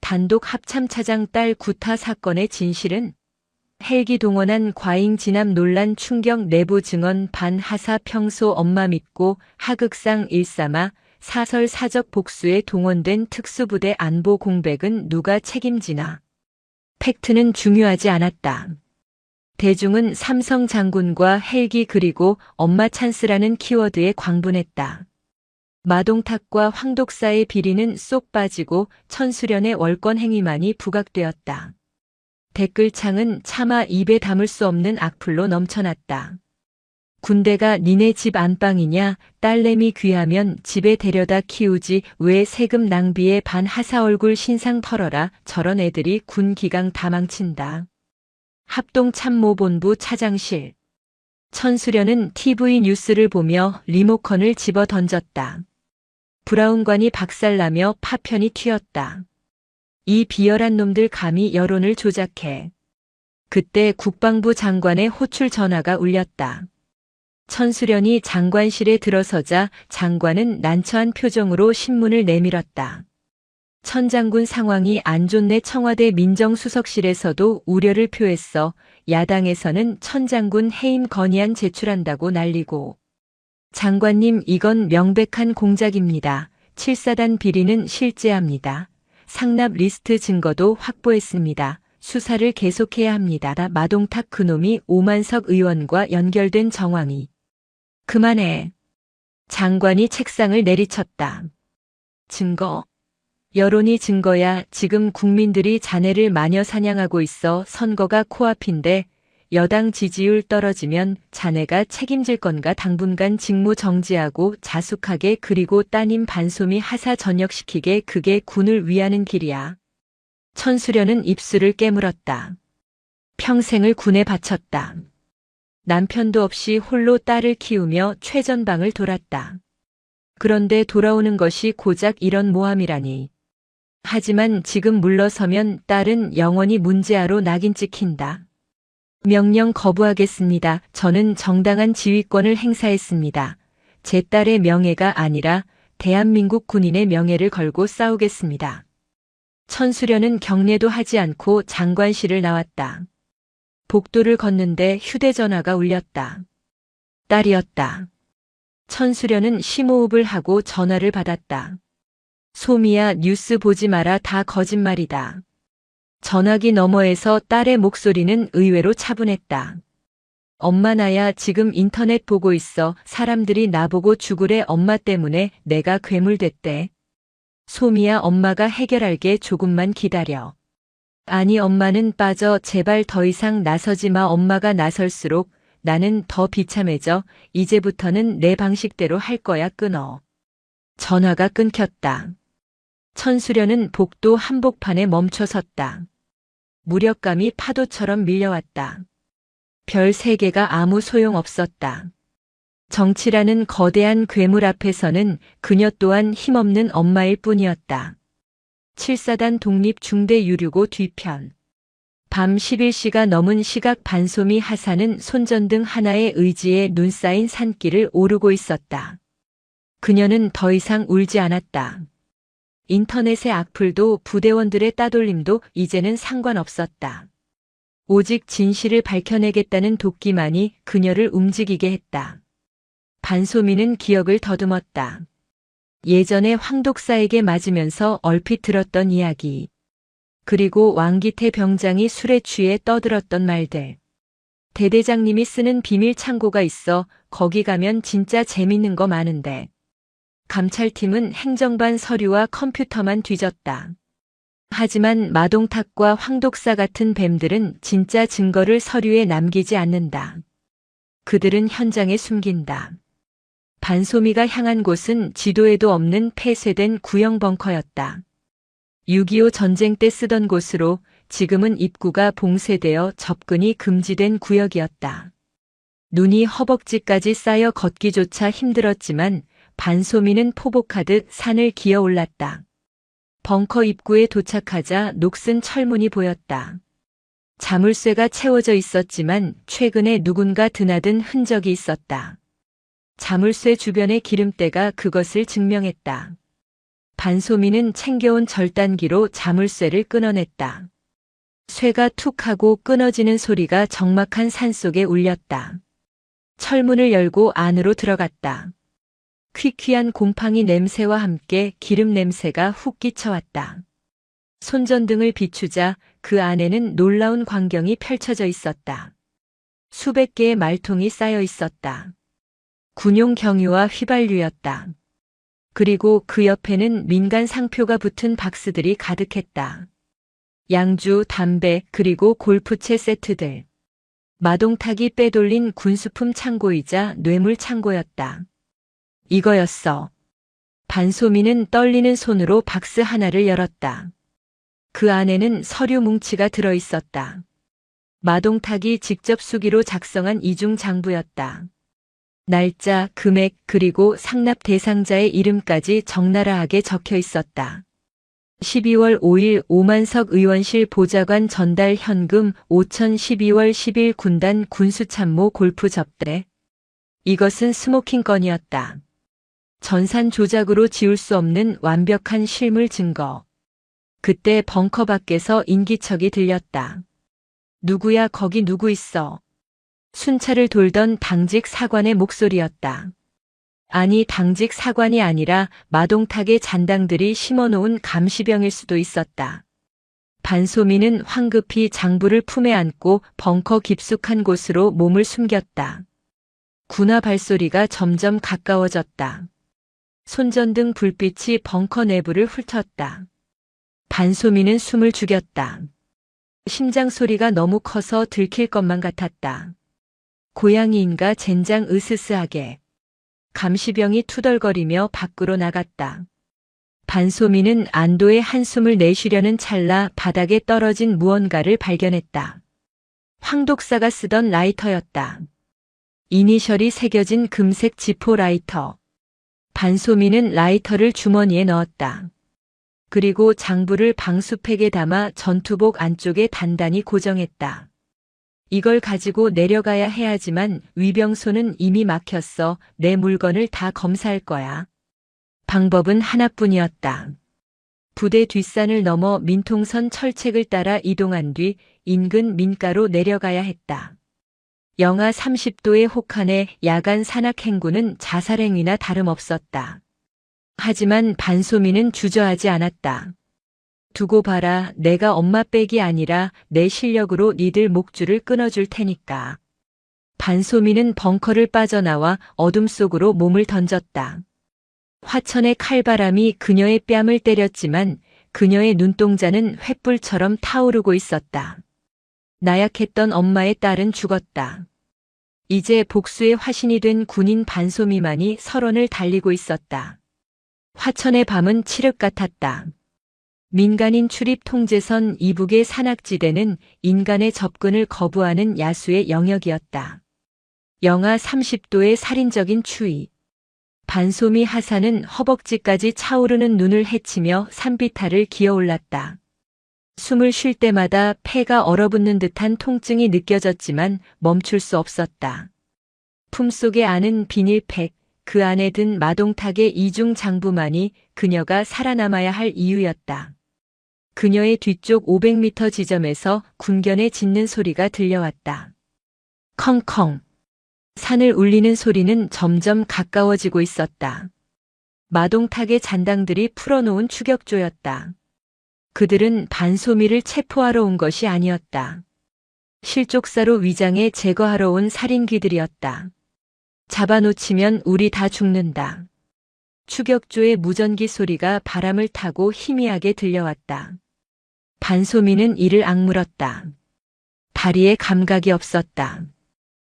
단독 합참차장 딸 구타 사건의 진실은? 헬기 동원한 과잉 진압 논란 충격 내부 증언 반하사 평소 엄마 믿고 하극상 132 사설 사적 복수에 동원된 특수부대 안보 공백은 누가 책임지나? 팩트는 중요하지 않았다. 대중은 삼성 장군과 헬기 그리고 엄마 찬스라는 키워드에 광분했다. 마동탁과 황독사의 비리는 쏙 빠지고 천수련의 월권 행위만이 부각되었다. 댓글창은 차마 입에 담을 수 없는 악플로 넘쳐났다. 군대가 니네 집 안방이냐? 딸내미 귀하면 집에 데려다 키우지 왜 세금 낭비에 반하사 얼굴 신상 털어라. 저런 애들이 군 기강 다 망친다. 합동참모본부 차장실. 천수련은 TV 뉴스를 보며 리모컨을 집어 던졌다. 브라운관이 박살나며 파편이 튀었다. 이 비열한 놈들 감히 여론을 조작해. 그때 국방부 장관의 호출 전화가 울렸다. 천수련이 장관실에 들어서자 장관은 난처한 표정으로 신문을 내밀었다. 천 장군 상황이 안 좋네. 청와대 민정수석실에서도 우려를 표했어. 야당에서는 천 장군 해임 건의안 제출한다고 난리고. 장관님, 이건 명백한 공작입니다. 7사단 비리는 실제합니다. 상납 리스트 증거도 확보했습니다. 수사를 계속해야 합니다. 마동탁 그놈이 오만석 의원과 연결된 정황이. 그만해. 장관이 책상을 내리쳤다. 증거. 여론이 증거야. 지금 국민들이 자네를 마녀 사냥하고 있어. 선거가 코앞인데 여당 지지율 떨어지면 자네가 책임질 건가? 당분간 직무 정지하고 자숙하게, 그리고 따님 반소미 하사 전역시키게. 그게 군을 위하는 길이야. 천수련은 입술을 깨물었다. 평생을 군에 바쳤다. 남편도 없이 홀로 딸을 키우며 최전방을 돌았다. 그런데 돌아오는 것이 고작 이런 모함이라니. 하지만 지금 물러서면 딸은 영원히 문제아로 낙인 찍힌다. 명령 거부하겠습니다. 저는 정당한 지휘권을 행사했습니다. 제 딸의 명예가 아니라 대한민국 군인의 명예를 걸고 싸우겠습니다. 천수련은 경례도 하지 않고 장관실을 나왔다. 복도를 걷는데 휴대전화가 울렸다. 딸이었다. 천수련은 심호흡을 하고 전화를 받았다. 소미야, 뉴스 보지 마라. 다 거짓말이다. 전화기 너머에서 딸의 목소리는 의외로 차분했다. 엄마, 나야. 지금 인터넷 보고 있어. 사람들이 나보고 죽으래. 엄마 때문에 내가 괴물됐대. 소미야, 엄마가 해결할게. 조금만 기다려. 아니, 엄마는 빠져. 제발 더 이상 나서지 마. 엄마가 나설수록 나는 더 비참해져. 이제부터는 내 방식대로 할 거야. 끊어. 전화가 끊겼다. 천수련은 복도 한복판에 멈춰 섰다. 무력감이 파도처럼 밀려왔다. 별 3개가 아무 소용 없었다. 정치라는 거대한 괴물 앞에서는 그녀 또한 힘없는 엄마일 뿐이었다. 7사단 독립중대 유류고 뒤편. 밤 11시가 넘은 시각 반소미 하사는 손전등 하나의 의지에 눈 쌓인 산길을 오르고 있었다. 그녀는 더 이상 울지 않았다. 인터넷의 악플도 부대원들의 따돌림도 이제는 상관없었다. 오직 진실을 밝혀내겠다는 도끼만이 그녀를 움직이게 했다. 반소미는 기억을 더듬었다. 예전에 황독사에게 맞으면서 얼핏 들었던 이야기. 그리고 왕기태 병장이 술에 취해 떠들었던 말들. 대대장님이 쓰는 비밀 창고가 있어. 거기 가면 진짜 재밌는 거 많은데. 감찰팀은 행정반 서류와 컴퓨터만 뒤졌다. 하지만 마동탁과 황독사 같은 뱀들은 진짜 증거를 서류에 남기지 않는다. 그들은 현장에 숨긴다. 반소미가 향한 곳은 지도에도 없는 폐쇄된 구형 벙커였다. 6.25 전쟁 때 쓰던 곳으로 지금은 입구가 봉쇄되어 접근이 금지된 구역이었다. 눈이 허벅지까지 쌓여 걷기조차 힘들었지만 반소미는 포복하듯 산을 기어 올랐다. 벙커 입구에 도착하자 녹슨 철문이 보였다. 자물쇠가 채워져 있었지만 최근에 누군가 드나든 흔적이 있었다. 자물쇠 주변의 기름때가 그것을 증명했다. 반소미는 챙겨온 절단기로 자물쇠를 끊어냈다. 쇠가 툭 하고 끊어지는 소리가 적막한 산속에 울렸다. 철문을 열고 안으로 들어갔다. 퀴퀴한 곰팡이 냄새와 함께 기름 냄새가 훅 끼쳐왔다. 손전등을 비추자 그 안에는 놀라운 광경이 펼쳐져 있었다. 수백 개의 말통이 쌓여 있었다. 군용 경유와 휘발유였다. 그리고 그 옆에는 민간 상표가 붙은 박스들이 가득했다. 양주, 담배, 그리고 골프채 세트들. 마동탁이 빼돌린 군수품 창고이자 뇌물 창고였다. 이거였어. 반소미는 떨리는 손으로 박스 하나를 열었다. 그 안에는 서류 뭉치가 들어있었다. 마동탁이 직접 수기로 작성한 이중 장부였다. 날짜, 금액, 그리고 상납 대상자의 이름까지 적나라하게 적혀 있었다. 12월 5일 오만석 의원실 보좌관 전달 현금 5천 12월 10일 군단 군수참모 골프 접대. 이것은 스모킹 건이었다. 전산 조작으로 지울 수 없는 완벽한 실물 증거. 그때 벙커 밖에서 인기척이 들렸다. 누구야, 거기 누구 있어? 순찰을 돌던 당직 사관의 목소리였다. 아니, 당직 사관이 아니라 마동탁의 잔당들이 심어놓은 감시병일 수도 있었다. 반소미는 황급히 장부를 품에 안고 벙커 깊숙한 곳으로 몸을 숨겼다. 군화 발소리가 점점 가까워졌다. 손전등 불빛이 벙커 내부를 훑었다. 반소미는 숨을 죽였다. 심장 소리가 너무 커서 들킬 것만 같았다. 고양이인가 젠장 으스스하게. 감시병이 투덜거리며 밖으로 나갔다. 반소미는 안도의 한숨을 내쉬려는 찰나 바닥에 떨어진 무언가를 발견했다. 황독사가 쓰던 라이터였다. 이니셜이 새겨진 금색 지포 라이터. 반소미는 라이터를 주머니에 넣었다. 그리고 장부를 방수팩에 담아 전투복 안쪽에 단단히 고정했다. 이걸 가지고 내려가야 해야지만 위병소는 이미 막혔어. 내 물건을 다 검사할 거야. 방법은 하나뿐이었다. 부대 뒷산을 넘어 민통선 철책을 따라 이동한 뒤 인근 민가로 내려가야 했다. 영하 30도의 혹한의 야간 산악 행군은 자살행위나 다름없었다. 하지만 반소미는 주저하지 않았다. 두고 봐라. 내가 엄마 빽이 아니라 내 실력으로 니들 목줄을 끊어줄 테니까. 반소미는 벙커를 빠져나와 어둠 속으로 몸을 던졌다. 화천의 칼바람이 그녀의 뺨을 때렸지만 그녀의 눈동자는 횃불처럼 타오르고 있었다. 나약했던 엄마의 딸은 죽었다. 이제 복수의 화신이 된 군인 반소미만이 설원을 달리고 있었다. 화천의 밤은 칠흑 같았다. 민간인 출입 통제선 이북의 산악지대는 인간의 접근을 거부하는 야수의 영역이었다. 영하 30도의 살인적인 추위. 반소미 하산은 허벅지까지 차오르는 눈을 헤치며 산비탈을 기어올랐다. 숨을 쉴 때마다 폐가 얼어붙는 듯한 통증이 느껴졌지만 멈출 수 없었다. 품속에 안은 비닐팩, 그 안에 든 마동탁의 이중 장부만이 그녀가 살아남아야 할 이유였다. 그녀의 뒤쪽 500m 지점에서 군견에 짖는 소리가 들려왔다. 컹컹. 산을 울리는 소리는 점점 가까워지고 있었다. 마동탁의 잔당들이 풀어놓은 추격조였다. 그들은 반소미를 체포하러 온 것이 아니었다. 실족사로 위장해 제거하러 온 살인귀들이었다. 잡아놓치면 우리 다 죽는다. 추격조의 무전기 소리가 바람을 타고 희미하게 들려왔다. 반소미는 이를 악물었다. 다리에 감각이 없었다.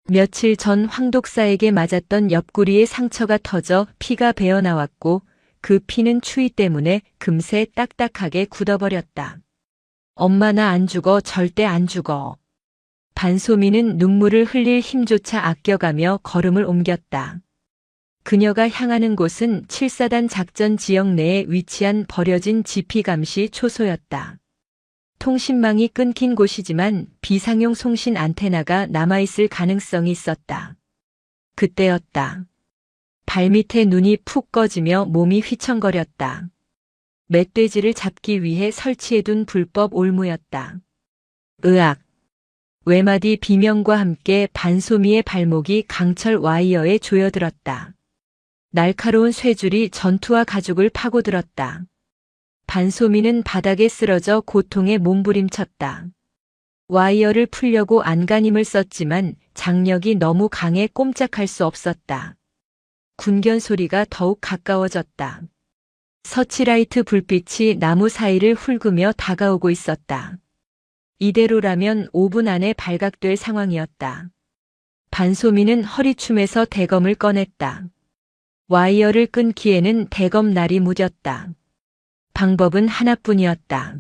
며칠 전 황독사에게 맞았던 옆구리의 상처가 터져 피가 배어나왔고 그 피는 추위 때문에 금세 딱딱하게 굳어버렸다. 엄마 나 안 죽어, 절대 안 죽어. 반소미는 눈물을 흘릴 힘조차 아껴가며 걸음을 옮겼다. 그녀가 향하는 곳은 7사단 작전 지역 내에 위치한 버려진 지피감시 초소였다. 통신망이 끊긴 곳이지만 비상용 송신 안테나가 남아있을 가능성이 있었다. 그때였다. 발밑에 눈이 푹 꺼지며 몸이 휘청거렸다. 멧돼지를 잡기 위해 설치해둔 불법 올무였다. 으악. 외마디 비명과 함께 반소미의 발목이 강철 와이어에 조여들었다. 날카로운 쇠줄이 전투화 가죽을 파고들었다. 반소미는 바닥에 쓰러져 고통에 몸부림쳤다. 와이어를 풀려고 안간힘을 썼지만 장력이 너무 강해 꼼짝할 수 없었다. 군견 소리가 더욱 가까워졌다. 서치라이트 불빛이 나무 사이를 훑으며 다가오고 있었다. 이대로라면 5분 안에 발각될 상황이었다. 반소미는 허리춤에서 대검을 꺼냈다. 와이어를 끊기에는 대검 날이 무뎠다. 방법은 하나뿐이었다.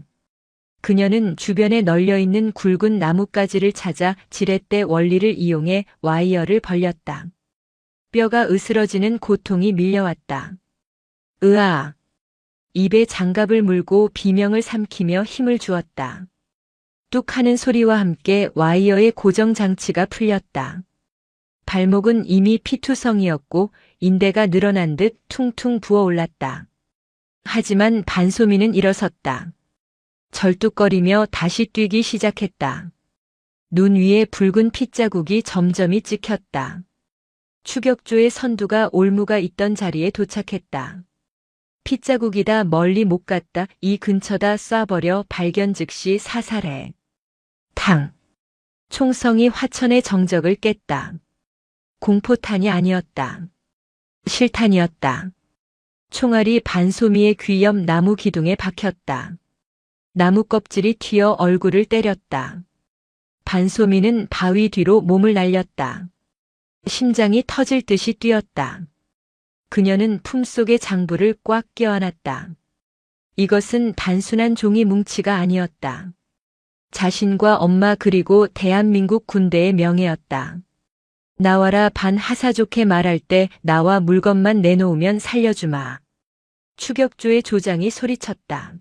그녀는 주변에 널려있는 굵은 나뭇가지를 찾아 지렛대 원리를 이용해 와이어를 벌렸다. 뼈가 으스러지는 고통이 밀려왔다. 으아! 입에 장갑을 물고 비명을 삼키며 힘을 주었다. 뚝 하는 소리와 함께 와이어의 고정장치가 풀렸다. 발목은 이미 피투성이었고 인대가 늘어난 듯 퉁퉁 부어올랐다. 하지만 반소미는 일어섰다. 절뚝거리며 다시 뛰기 시작했다. 눈 위에 붉은 핏자국이 점점이 찍혔다. 추격조의 선두가 올무가 있던 자리에 도착했다. 핏자국이다 멀리 못 갔다. 이 근처다 쏴버려. 발견 즉시 사살해. 탕. 총성이 화천의 정적을 깼다. 공포탄이 아니었다. 실탄이었다. 총알이 반소미의 귀 옆 나무 기둥에 박혔다. 나무 껍질이 튀어 얼굴을 때렸다. 반소미는 바위 뒤로 몸을 날렸다. 심장이 터질 듯이 뛰었다. 그녀는 품속의 장부를 꽉 껴안았다. 이것은 단순한 종이 뭉치가 아니었다. 자신과 엄마 그리고 대한민국 군대의 명예였다. 나와라. 반하사 좋게 말할 때 나와 물건만 내놓으면 살려주마. 추격조의 조장이 소리쳤다.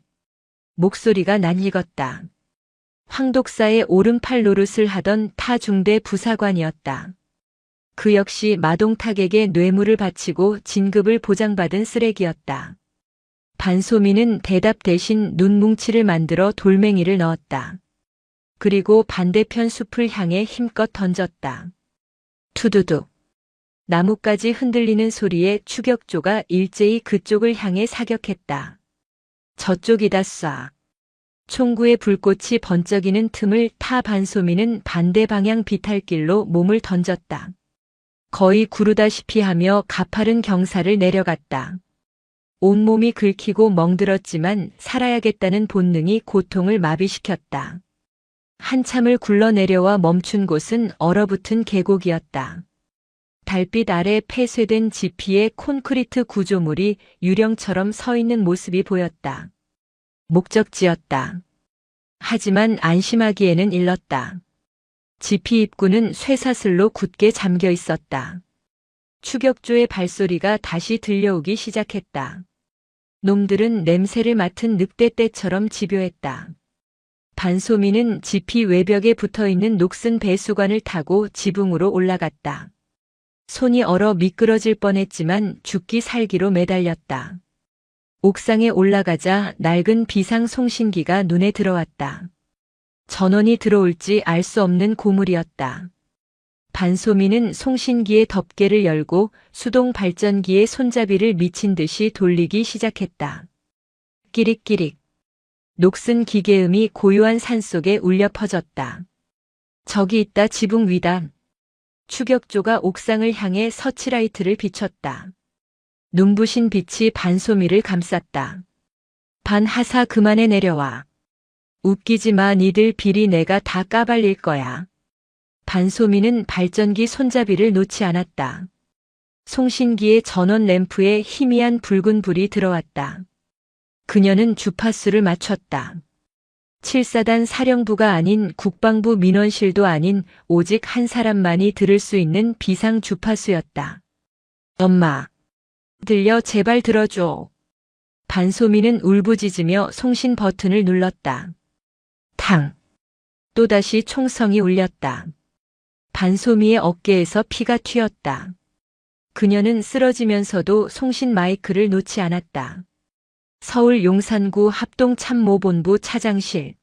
목소리가 낯익었다. 황독사의 오른팔 노릇을 하던 타 중대 부사관이었다. 그 역시 마동탁에게 뇌물을 바치고 진급을 보장받은 쓰레기였다. 반소미는 대답 대신 눈뭉치를 만들어 돌멩이를 넣었다. 그리고 반대편 숲을 향해 힘껏 던졌다. 투두둑. 나뭇가지 흔들리는 소리에 추격조가 일제히 그쪽을 향해 사격했다. 저쪽이다. 쏴. 총구의 불꽃이 번쩍이는 틈을 타 반소미는 반대 방향 비탈길로 몸을 던졌다. 거의 구르다시피 하며 가파른 경사를 내려갔다. 온몸이 긁히고 멍들었지만 살아야겠다는 본능이 고통을 마비시켰다. 한참을 굴러내려와 멈춘 곳은 얼어붙은 계곡이었다. 달빛 아래 폐쇄된 지피의 콘크리트 구조물이 유령처럼 서 있는 모습이 보였다. 목적지였다. 하지만 안심하기에는 일렀다. 지피 입구는 쇠사슬로 굳게 잠겨 있었다. 추격조의 발소리가 다시 들려오기 시작했다. 놈들은 냄새를 맡은 늑대떼처럼 집요했다. 반소민은 지피 외벽에 붙어있는 녹슨 배수관을 타고 지붕으로 올라갔다. 손이 얼어 미끄러질 뻔했지만 죽기 살기로 매달렸다. 옥상에 올라가자 낡은 비상 송신기가 눈에 들어왔다. 전원이 들어올지 알 수 없는 고물이었다. 반소민은 송신기의 덮개를 열고 수동 발전기의 손잡이를 미친 듯이 돌리기 시작했다. 끼릭끼릭. 녹슨 기계음이 고요한 산속에 울려 퍼졌다. 저기 있다 지붕 위다. 추격조가 옥상을 향해 서치라이트를 비췄다. 눈부신 빛이 반소미를 감쌌다. 반하사 그만해 내려와. 웃기지 마 니들 비리 내가 다 까발릴 거야. 반소미는 발전기 손잡이를 놓지 않았다. 송신기의 전원 램프에 희미한 붉은 불이 들어왔다. 그녀는 주파수를 맞췄다. 7사단 사령부가 아닌 국방부 민원실도 아닌 오직 한 사람만이 들을 수 있는 비상 주파수였다. 엄마. 들려 제발 들어줘. 반소미는 울부짖으며 송신 버튼을 눌렀다. 탕. 또다시 총성이 울렸다. 반소미의 어깨에서 피가 튀었다. 그녀는 쓰러지면서도 송신 마이크를 놓지 않았다. 서울 용산구 합동참모본부 차장실.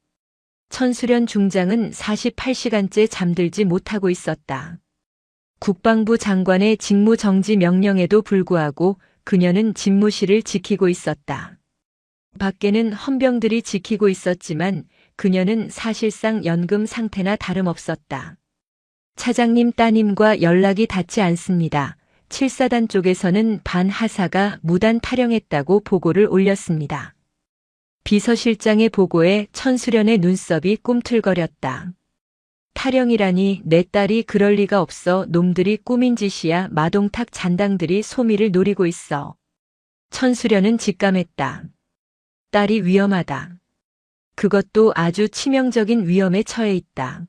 천수련 중장은 48시간째 잠들지 못하고 있었다. 국방부 장관의 직무정지 명령에도 불구하고 그녀는 집무실을 지키고 있었다. 밖에는 헌병들이 지키고 있었지만 그녀는 사실상 연금 상태나 다름없었다. 차장님 따님과 연락이 닿지 않습니다. 7사단 쪽에서는 반하사가 무단 탈영했다고 보고를 올렸습니다. 비서실장의 보고에 천수련의 눈썹이 꿈틀거렸다. 탈영이라니 내 딸이 그럴 리가 없어. 놈들이 꾸민 짓이야. 마동탁 잔당들이 소미를 노리고 있어. 천수련은 직감했다. 딸이 위험하다. 그것도 아주 치명적인 위험에 처해 있다.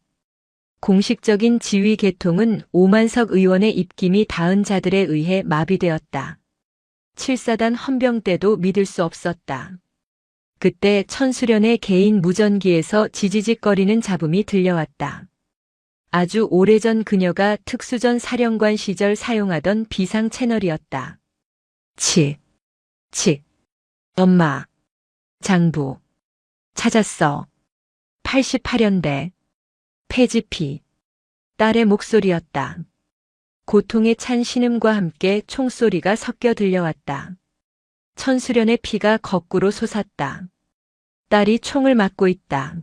공식적인 지휘 계통은 오만석 의원의 입김이 닿은 자들에 의해 마비되었다. 7사단 헌병 때도 믿을 수 없었다. 그때 천수련의 개인 무전기에서 지지직거리는 잡음이 들려왔다. 아주 오래전 그녀가 특수전 사령관 시절 사용하던 비상 채널이었다. 치. 엄마. 장부. 찾았어. 88년대. 폐지피. 딸의 목소리였다. 고통에 찬 신음과 함께 총소리가 섞여 들려왔다. 천수련의 피가 거꾸로 솟았다. 딸이 총을 맞고 있다.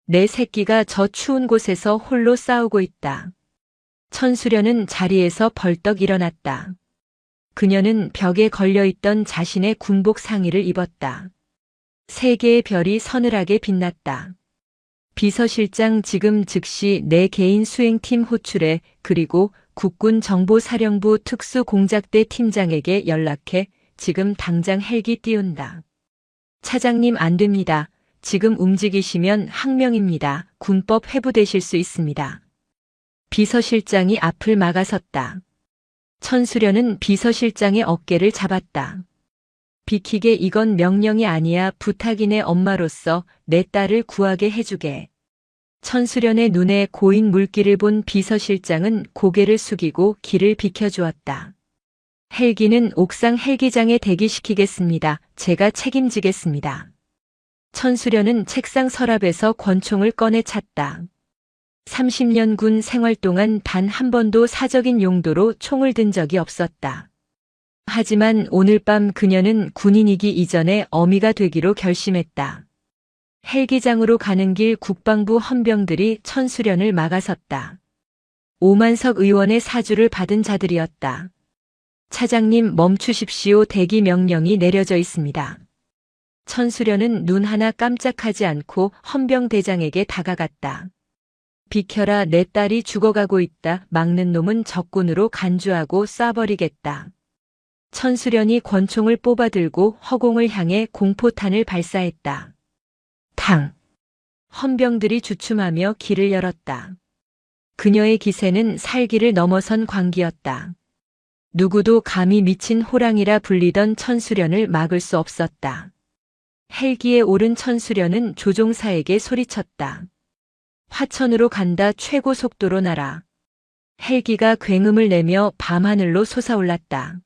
내 새끼가 저 추운 곳에서 홀로 싸우고 있다. 천수련은 자리에서 벌떡 일어났다. 그녀는 벽에 걸려있던 자신의 군복 상의를 입었다. 3개의 별이 서늘하게 빛났다. 비서실장 지금 즉시 내 개인 수행팀 호출해. 그리고 국군정보사령부 특수공작대 팀장에게 연락해. 지금 당장 헬기 띄운다. 차장님 안 됩니다. 지금 움직이시면 항명입니다. 군법 회부되실 수 있습니다. 비서실장이 앞을 막아섰다. 천수련은 비서실장의 어깨를 잡았다. 비키게 이건 명령이 아니야. 부탁이네. 엄마로서 내 딸을 구하게 해주게. 천수련의 눈에 고인 물기를 본 비서실장은 고개를 숙이고 길을 비켜주었다. 헬기는 옥상 헬기장에 대기시키겠습니다. 제가 책임지겠습니다. 천수련은 책상 서랍에서 권총을 꺼내 찼다. 30년 군 생활 동안 단 한 번도 사적인 용도로 총을 든 적이 없었다. 하지만 오늘 밤 그녀는 군인이기 이전에 어미가 되기로 결심했다. 헬기장으로 가는 길 국방부 헌병들이 천수련을 막아섰다. 오만석 의원의 사주를 받은 자들이었다. 차장님 멈추십시오. 대기 명령이 내려져 있습니다. 천수련은 눈 하나 깜짝하지 않고 헌병대장에게 다가갔다. 비켜라, 내 딸이 죽어가고 있다. 막는 놈은 적군으로 간주하고 쏴버리겠다. 천수련이 권총을 뽑아들고 허공을 향해 공포탄을 발사했다. 탕! 헌병들이 주춤하며 길을 열었다. 그녀의 기세는 살기를 넘어선 광기였다. 누구도 감히 미친 호랑이라 불리던 천수련을 막을 수 없었다. 헬기에 오른 천수련은 조종사에게 소리쳤다. 화천으로 간다. 최고 속도로 날아. 헬기가 굉음을 내며 밤하늘로 솟아올랐다.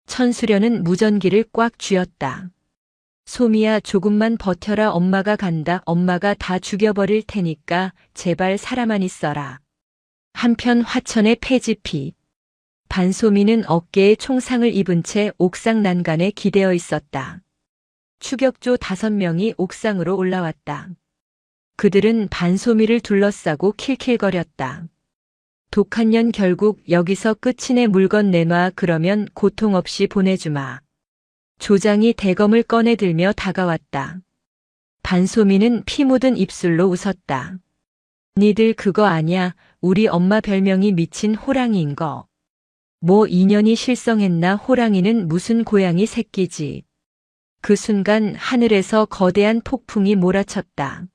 천수련은 무전기를 꽉 쥐었다. 소미야, 조금만 버텨라. 엄마가 간다. 엄마가 다 죽여버릴 테니까 제발 살아만 있어라. 한편 화천의 폐지피. 반소미는 어깨에 총상을 입은 채 옥상 난간에 기대어 있었다. 추격조 5명이 옥상으로 올라왔다. 그들은 반소미를 둘러싸고 킬킬거렸다. 독한 년, 결국 여기서 끝이네. 물건 내놔. 그러면 고통 없이 보내주마. 조장이 대검을 꺼내들며 다가왔다. 반소미는 피 묻은 입술로 웃었다. 니들 그거 아냐? 우리 엄마 별명이 미친 호랑이인 거. 뭐 인연이 실성했나? 호랑이는 무슨 고양이 새끼지. 그 순간 하늘에서 거대한 폭풍이 몰아쳤다.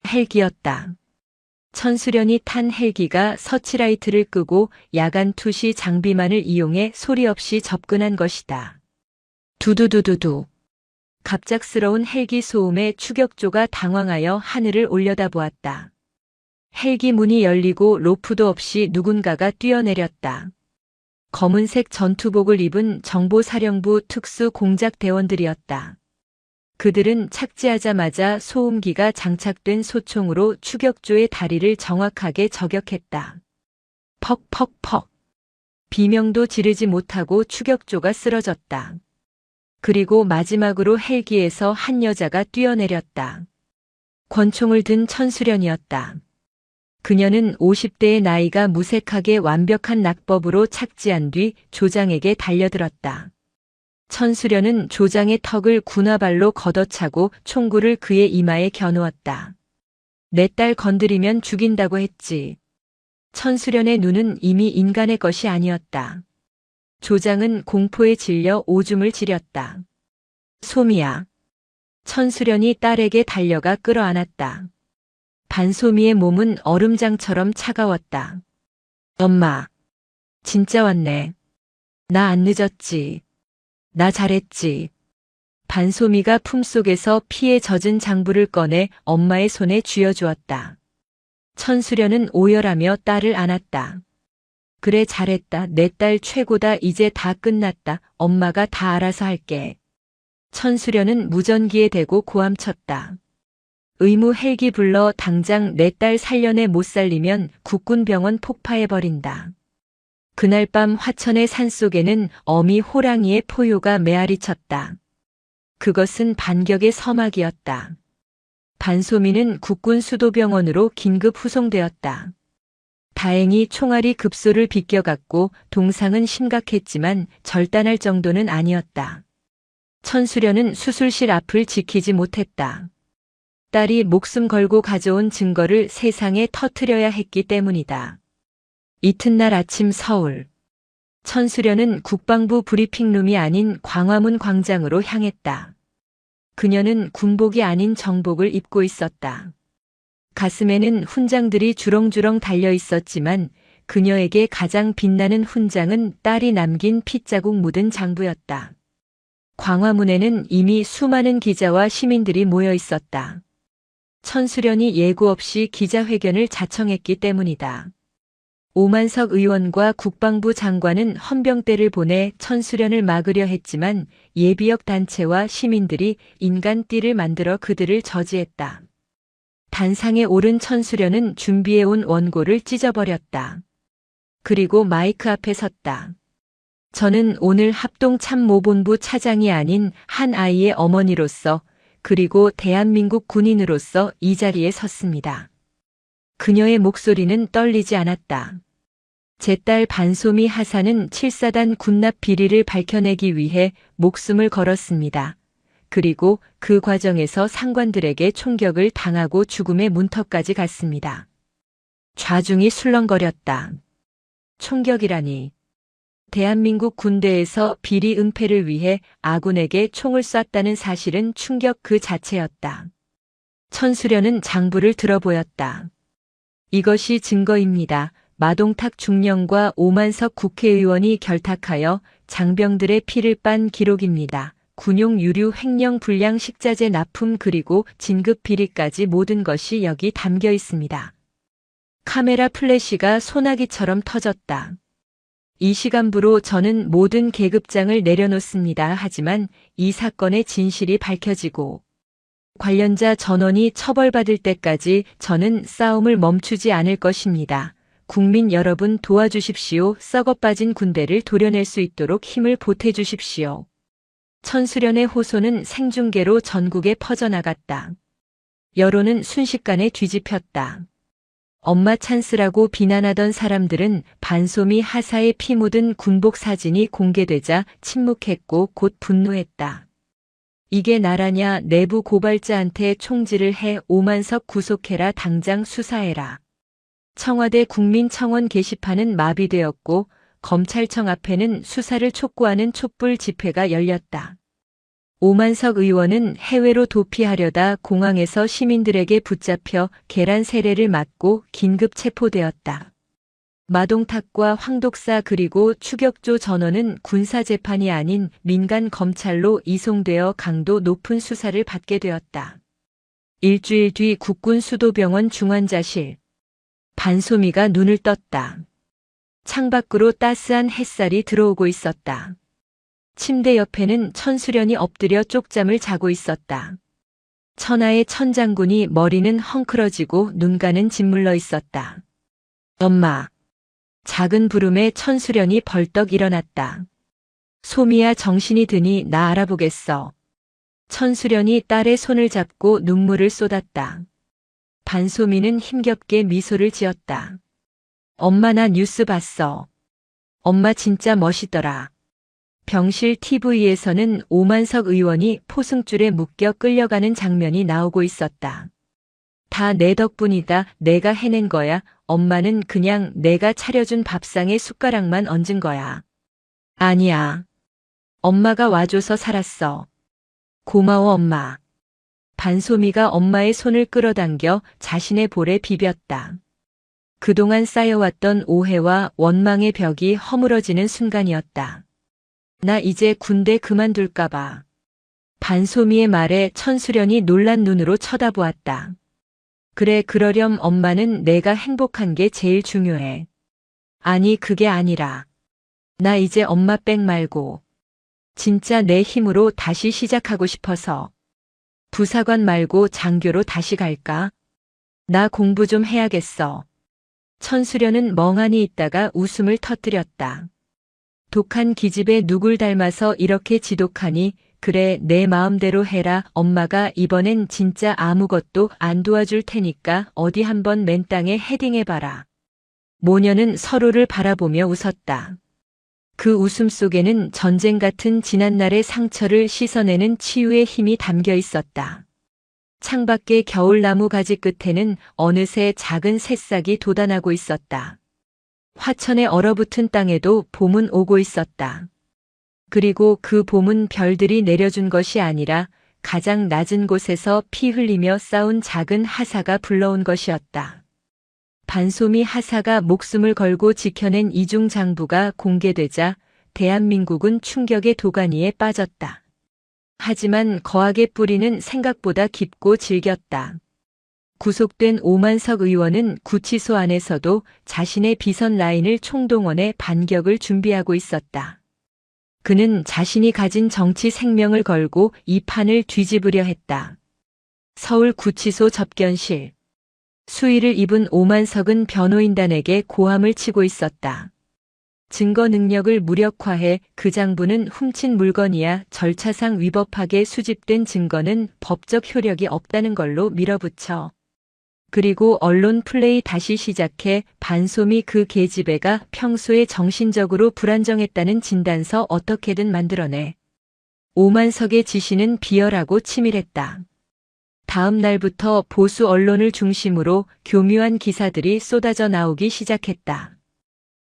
헬기였다. 천수련이 탄 헬기가 서치라이트를 끄고 야간 투시 장비만을 이용해 소리 없이 접근한 것이다. 두두두두두. 갑작스러운 헬기 소음에 추격조가 당황하여 하늘을 올려다보았다. 헬기 문이 열리고 로프도 없이 누군가가 뛰어내렸다. 검은색 전투복을 입은 정보사령부 특수공작대원들이었다. 그들은 착지하자마자 소음기가 장착된 소총으로 추격조의 다리를 정확하게 저격했다. 퍽퍽퍽. 비명도 지르지 못하고 추격조가 쓰러졌다. 그리고 마지막으로 헬기에서 한 여자가 뛰어내렸다. 권총을 든 천수련이었다. 그녀는 50대의 나이가 무색하게 완벽한 낙법으로 착지한 뒤 조장에게 달려들었다. 천수련은 조장의 턱을 군화발로 걷어차고 총구를 그의 이마에 겨누었다. 내 딸 건드리면 죽인다고 했지. 천수련의 눈은 이미 인간의 것이 아니었다. 조장은 공포에 질려 오줌을 지렸다. 소미야. 천수련이 딸에게 달려가 끌어안았다. 반소미의 몸은 얼음장처럼 차가웠다. 엄마. 진짜 왔네. 나 안 늦었지. 나 잘했지. 반소미가 품속에서 피에 젖은 장부를 꺼내 엄마의 손에 쥐어주었다. 천수련은 오열하며 딸을 안았다. 그래, 잘했다. 내 딸 최고다. 이제 다 끝났다. 엄마가 다 알아서 할게. 천수련은 무전기에 대고 고함쳤다. 의무 헬기 불러. 당장 내 딸 살려내. 못 살리면 국군병원 폭파해버린다. 그날 밤 화천의 산속에는 어미 호랑이의 포효가 메아리 쳤다. 그것은 반격의 서막이었다. 반소미는 국군 수도병원으로 긴급 후송되었다. 다행히 총알이 급소를 비껴갔고 동상은 심각했지만 절단할 정도는 아니었다. 천수련은 수술실 앞을 지키지 못했다. 딸이 목숨 걸고 가져온 증거를 세상에 터뜨려야 했기 때문이다. 이튿날 아침 서울. 천수련은 국방부 브리핑룸이 아닌 광화문 광장으로 향했다. 그녀는 군복이 아닌 정복을 입고 있었다. 가슴에는 훈장들이 주렁주렁 달려 있었지만 그녀에게 가장 빛나는 훈장은 딸이 남긴 핏자국 묻은 장부였다. 광화문에는 이미 수많은 기자와 시민들이 모여 있었다. 천수련이 예고 없이 기자회견을 자청했기 때문이다. 오만석 의원과 국방부 장관은 헌병대를 보내 천수련을 막으려 했지만 예비역 단체와 시민들이 인간띠를 만들어 그들을 저지했다. 단상에 오른 천수련은 준비해온 원고를 찢어버렸다. 그리고 마이크 앞에 섰다. 저는 오늘 합동참모본부 차장이 아닌 한 아이의 어머니로서 그리고 대한민국 군인으로서 이 자리에 섰습니다. 그녀의 목소리는 떨리지 않았다. 제 딸 반소미 하사는 7사단 군납 비리를 밝혀내기 위해 목숨을 걸었습니다. 그리고 그 과정에서 상관들에게 총격을 당하고 죽음의 문턱까지 갔습니다. 좌중이 술렁거렸다. 총격이라니. 대한민국 군대에서 비리 은폐를 위해 아군에게 총을 쐈다는 사실은 충격 그 자체였다. 천수련은 장부를 들어보였다. 이것이 증거입니다. 마동탁 중령과 오만석 국회의원이 결탁하여 장병들의 피를 빤 기록입니다. 군용 유류 횡령 불량 식자재 납품 그리고 진급 비리까지 모든 것이 여기 담겨 있습니다. 카메라 플래시가 소나기처럼 터졌다. 이 시간부로 저는 모든 계급장을 내려놓습니다. 하지만 이 사건의 진실이 밝혀지고 관련자 전원이 처벌받을 때까지 저는 싸움을 멈추지 않을 것입니다. 국민 여러분 도와주십시오. 썩어빠진 군대를 도려낼 수 있도록 힘을 보태주십시오. 천수련의 호소는 생중계로 전국에 퍼져나갔다. 여론은 순식간에 뒤집혔다. 엄마 찬스라고 비난하던 사람들은 반소미 하사의 피 묻은 군복 사진이 공개되자 침묵했고 곧 분노했다. 이게 나라냐. 내부 고발자한테 총질을 해 오만석 구속해라. 당장 수사해라. 청와대 국민청원 게시판은 마비되었고 검찰청 앞에는 수사를 촉구하는 촛불 집회가 열렸다. 오만석 의원은 해외로 도피하려다 공항에서 시민들에게 붙잡혀 계란 세례를 맞고 긴급 체포되었다. 마동탁과 황독사 그리고 추격조 전원은 군사재판이 아닌 민간 검찰로 이송되어 강도 높은 수사를 받게 되었다. 일주일 뒤 국군 수도병원 중환자실. 반소미가 눈을 떴다. 창밖으로 따스한 햇살이 들어오고 있었다. 침대 옆에는 천수련이 엎드려 쪽잠을 자고 있었다. 천하의 천장군이 머리는 헝클어지고 눈가는 짓물러 있었다. 엄마. 작은 부름에 천수련이 벌떡 일어났다. 소미야 정신이 드니 나 알아보겠어. 천수련이 딸의 손을 잡고 눈물을 쏟았다. 반소미는 힘겹게 미소를 지었다. 엄마 나 뉴스 봤어. 엄마 진짜 멋있더라. 병실 TV에서는 오만석 의원이 포승줄에 묶여 끌려가는 장면이 나오고 있었다. 다 내 덕분이다. 내가 해낸 거야. 엄마는 그냥 내가 차려준 밥상에 숟가락만 얹은 거야. 아니야. 엄마가 와줘서 살았어. 고마워 엄마. 반소미가 엄마의 손을 끌어당겨 자신의 볼에 비볐다. 그동안 쌓여왔던 오해와 원망의 벽이 허물어지는 순간이었다. 나 이제 군대 그만둘까봐. 반소미의 말에 천수련이 놀란 눈으로 쳐다보았다. 그래 그러렴 엄마는 내가 행복한 게 제일 중요해. 아니 그게 아니라. 나 이제 엄마 백 말고. 진짜 내 힘으로 다시 시작하고 싶어서. 부사관 말고 장교로 다시 갈까? 나 공부 좀 해야겠어. 천수련은 멍하니 있다가 웃음을 터뜨렸다. 독한 기집애 누굴 닮아서 이렇게 지독하니? 그래 내 마음대로 해라. 엄마가 이번엔 진짜 아무것도 안 도와줄 테니까 어디 한번 맨땅에 헤딩해봐라. 모녀는 서로를 바라보며 웃었다. 그 웃음 속에는 전쟁 같은 지난날의 상처를 씻어내는 치유의 힘이 담겨 있었다. 창밖의 겨울나무 가지 끝에는 어느새 작은 새싹이 돋아나고 있었다. 화천의 얼어붙은 땅에도 봄은 오고 있었다. 그리고 그 봄은 별들이 내려준 것이 아니라 가장 낮은 곳에서 피 흘리며 싸운 작은 하사가 불러온 것이었다. 반소미 하사가 목숨을 걸고 지켜낸 이중 장부가 공개되자 대한민국은 충격의 도가니에 빠졌다. 하지만 거악의 뿌리는 생각보다 깊고 질겼다. 구속된 오만석 의원은 구치소 안에서도 자신의 비선 라인을 총동원해 반격을 준비하고 있었다. 그는 자신이 가진 정치 생명을 걸고 이 판을 뒤집으려 했다. 서울 구치소 접견실. 수의를 입은 오만석은 변호인단에게 고함을 치고 있었다. 증거 능력을 무력화해 그 장부는 훔친 물건이야 절차상 위법하게 수집된 증거는 법적 효력이 없다는 걸로 밀어붙여. 그리고 언론 플레이 다시 시작해 반소미 그 계집애가 평소에 정신적으로 불안정했다는 진단서 어떻게든 만들어내. 오만석의 지시는 비열하고 치밀했다. 다음 날부터 보수 언론을 중심으로 교묘한 기사들이 쏟아져 나오기 시작했다.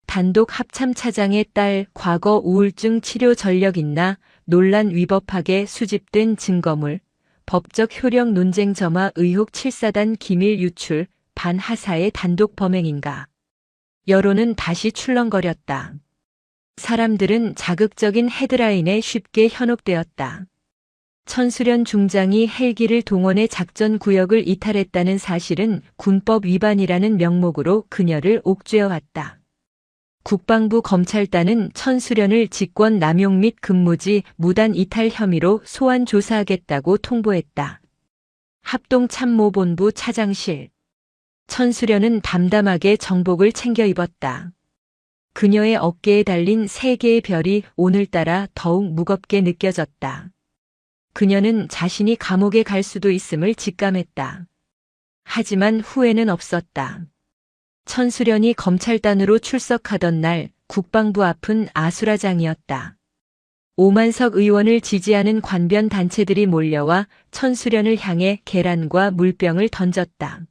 단독 합참차장의 딸 과거 우울증 치료 전력 있나, 논란 위법하게 수집된 증거물, 법적 효력 논쟁 점화 의혹 7사단 기밀 유출, 반하사의 단독 범행인가. 여론은 다시 출렁거렸다. 사람들은 자극적인 헤드라인에 쉽게 현혹되었다. 천수련 중장이 헬기를 동원해 작전 구역을 이탈했다는 사실은 군법 위반이라는 명목으로 그녀를 옥죄어왔다. 국방부 검찰단은 천수련을 직권 남용 및 근무지 무단 이탈 혐의로 소환 조사하겠다고 통보했다. 합동참모본부 차장실. 천수련은 담담하게 정복을 챙겨 입었다. 그녀의 어깨에 달린 3개의 별이 오늘따라 더욱 무겁게 느껴졌다. 그녀는 자신이 감옥에 갈 수도 있음을 직감했다. 하지만 후회는 없었다. 천수련이 검찰단으로 출석하던 날 국방부 앞은 아수라장이었다. 오만석 의원을 지지하는 관변 단체들이 몰려와 천수련을 향해 계란과 물병을 던졌다.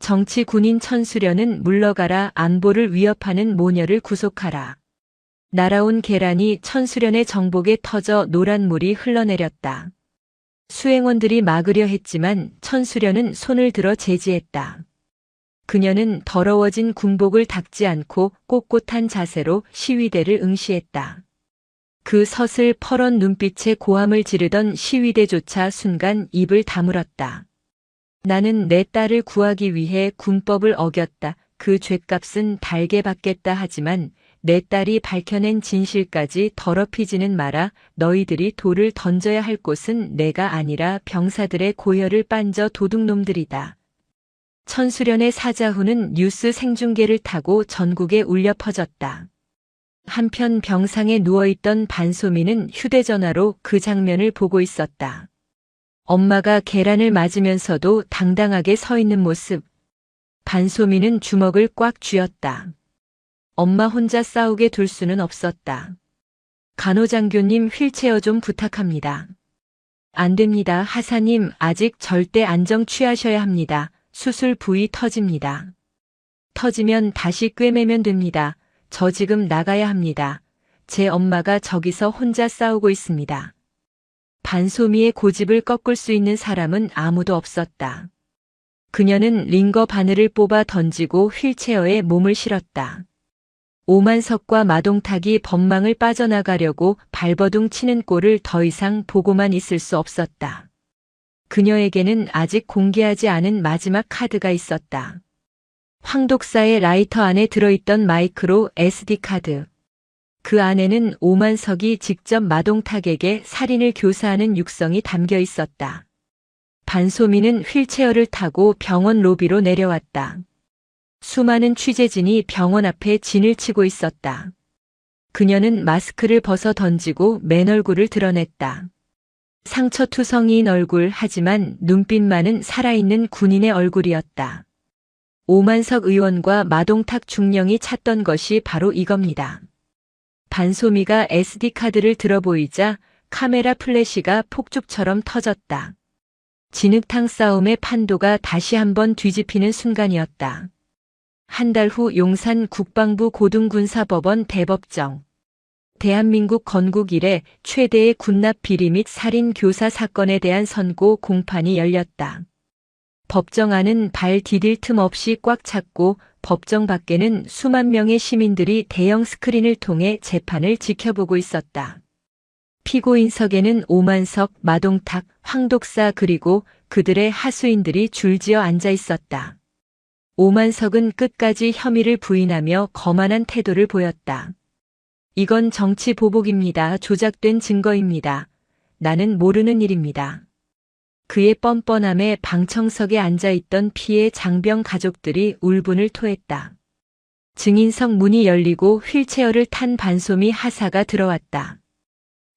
정치 군인 천수련은 물러가라, 안보를 위협하는 모녀를 구속하라. 날아온 계란이 천수련의 정복에 터져 노란 물이 흘러내렸다. 수행원들이 막으려 했지만 천수련은 손을 들어 제지했다. 그녀는 더러워진 군복을 닦지 않고 꼿꼿한 자세로 시위대를 응시했다. 그 서슬 퍼런 눈빛에 고함을 지르던 시위대조차 순간 입을 다물었다. 나는 내 딸을 구하기 위해 군법을 어겼다. 그 죗값은 달게 받겠다. 하지만 내 딸이 밝혀낸 진실까지 더럽히지는 마라. 너희들이 돌을 던져야 할 곳은 내가 아니라 병사들의 고열을 빤저 도둑놈들이다. 천수련의 사자후는 뉴스 생중계를 타고 전국에 울려 퍼졌다. 한편 병상에 누워있던 반소미는 휴대전화로 그 장면을 보고 있었다. 엄마가 계란을 맞으면서도 당당하게 서 있는 모습. 반소미는 주먹을 꽉 쥐었다. 엄마 혼자 싸우게 둘 수는 없었다. 간호장교님, 휠체어 좀 부탁합니다. 안 됩니다. 하사님, 아직 절대 안정 취하셔야 합니다. 수술 부위 터집니다. 터지면 다시 꿰매면 됩니다. 저 지금 나가야 합니다. 제 엄마가 저기서 혼자 싸우고 있습니다. 반소미의 고집을 꺾을 수 있는 사람은 아무도 없었다. 그녀는 링거 바늘을 뽑아 던지고 휠체어에 몸을 실었다. 오만석과 마동탁이 법망을 빠져나가려고 발버둥 치는 꼴을 더 이상 보고만 있을 수 없었다. 그녀에게는 아직 공개하지 않은 마지막 카드가 있었다. 황독사의 라이터 안에 들어있던 마이크로 SD카드. 그 안에는 오만석이 직접 마동탁에게 살인을 교사하는 육성이 담겨 있었다. 반소미는 휠체어를 타고 병원 로비로 내려왔다. 수많은 취재진이 병원 앞에 진을 치고 있었다. 그녀는 마스크를 벗어 던지고 맨 얼굴을 드러냈다. 상처투성이인 얼굴, 하지만 눈빛만은 살아있는 군인의 얼굴이었다. 오만석 의원과 마동탁 중령이 찾던 것이 바로 이겁니다. 반소미가 SD카드를 들어보이자 카메라 플래시가 폭죽처럼 터졌다. 진흙탕 싸움의 판도가 다시 한번 뒤집히는 순간이었다. 한 달 후 용산 국방부 고등군사법원 대법정. 대한민국 건국 이래 최대의 군납 비리 및 살인 교사 사건에 대한 선고 공판이 열렸다. 법정 안은 발 디딜 틈 없이 꽉 찼고 법정 밖에는 수만 명의 시민들이 대형 스크린을 통해 재판을 지켜보고 있었다. 피고인석에는 오만석, 마동탁, 황독사 그리고 그들의 하수인들이 줄지어 앉아 있었다. 오만석은 끝까지 혐의를 부인하며 거만한 태도를 보였다. 이건 정치 보복입니다. 조작된 증거입니다. 나는 모르는 일입니다. 그의 뻔뻔함에 방청석에 앉아있던 피해 장병 가족들이 울분을 토했다. 증인석 문이 열리고 휠체어를 탄 반소미 하사가 들어왔다.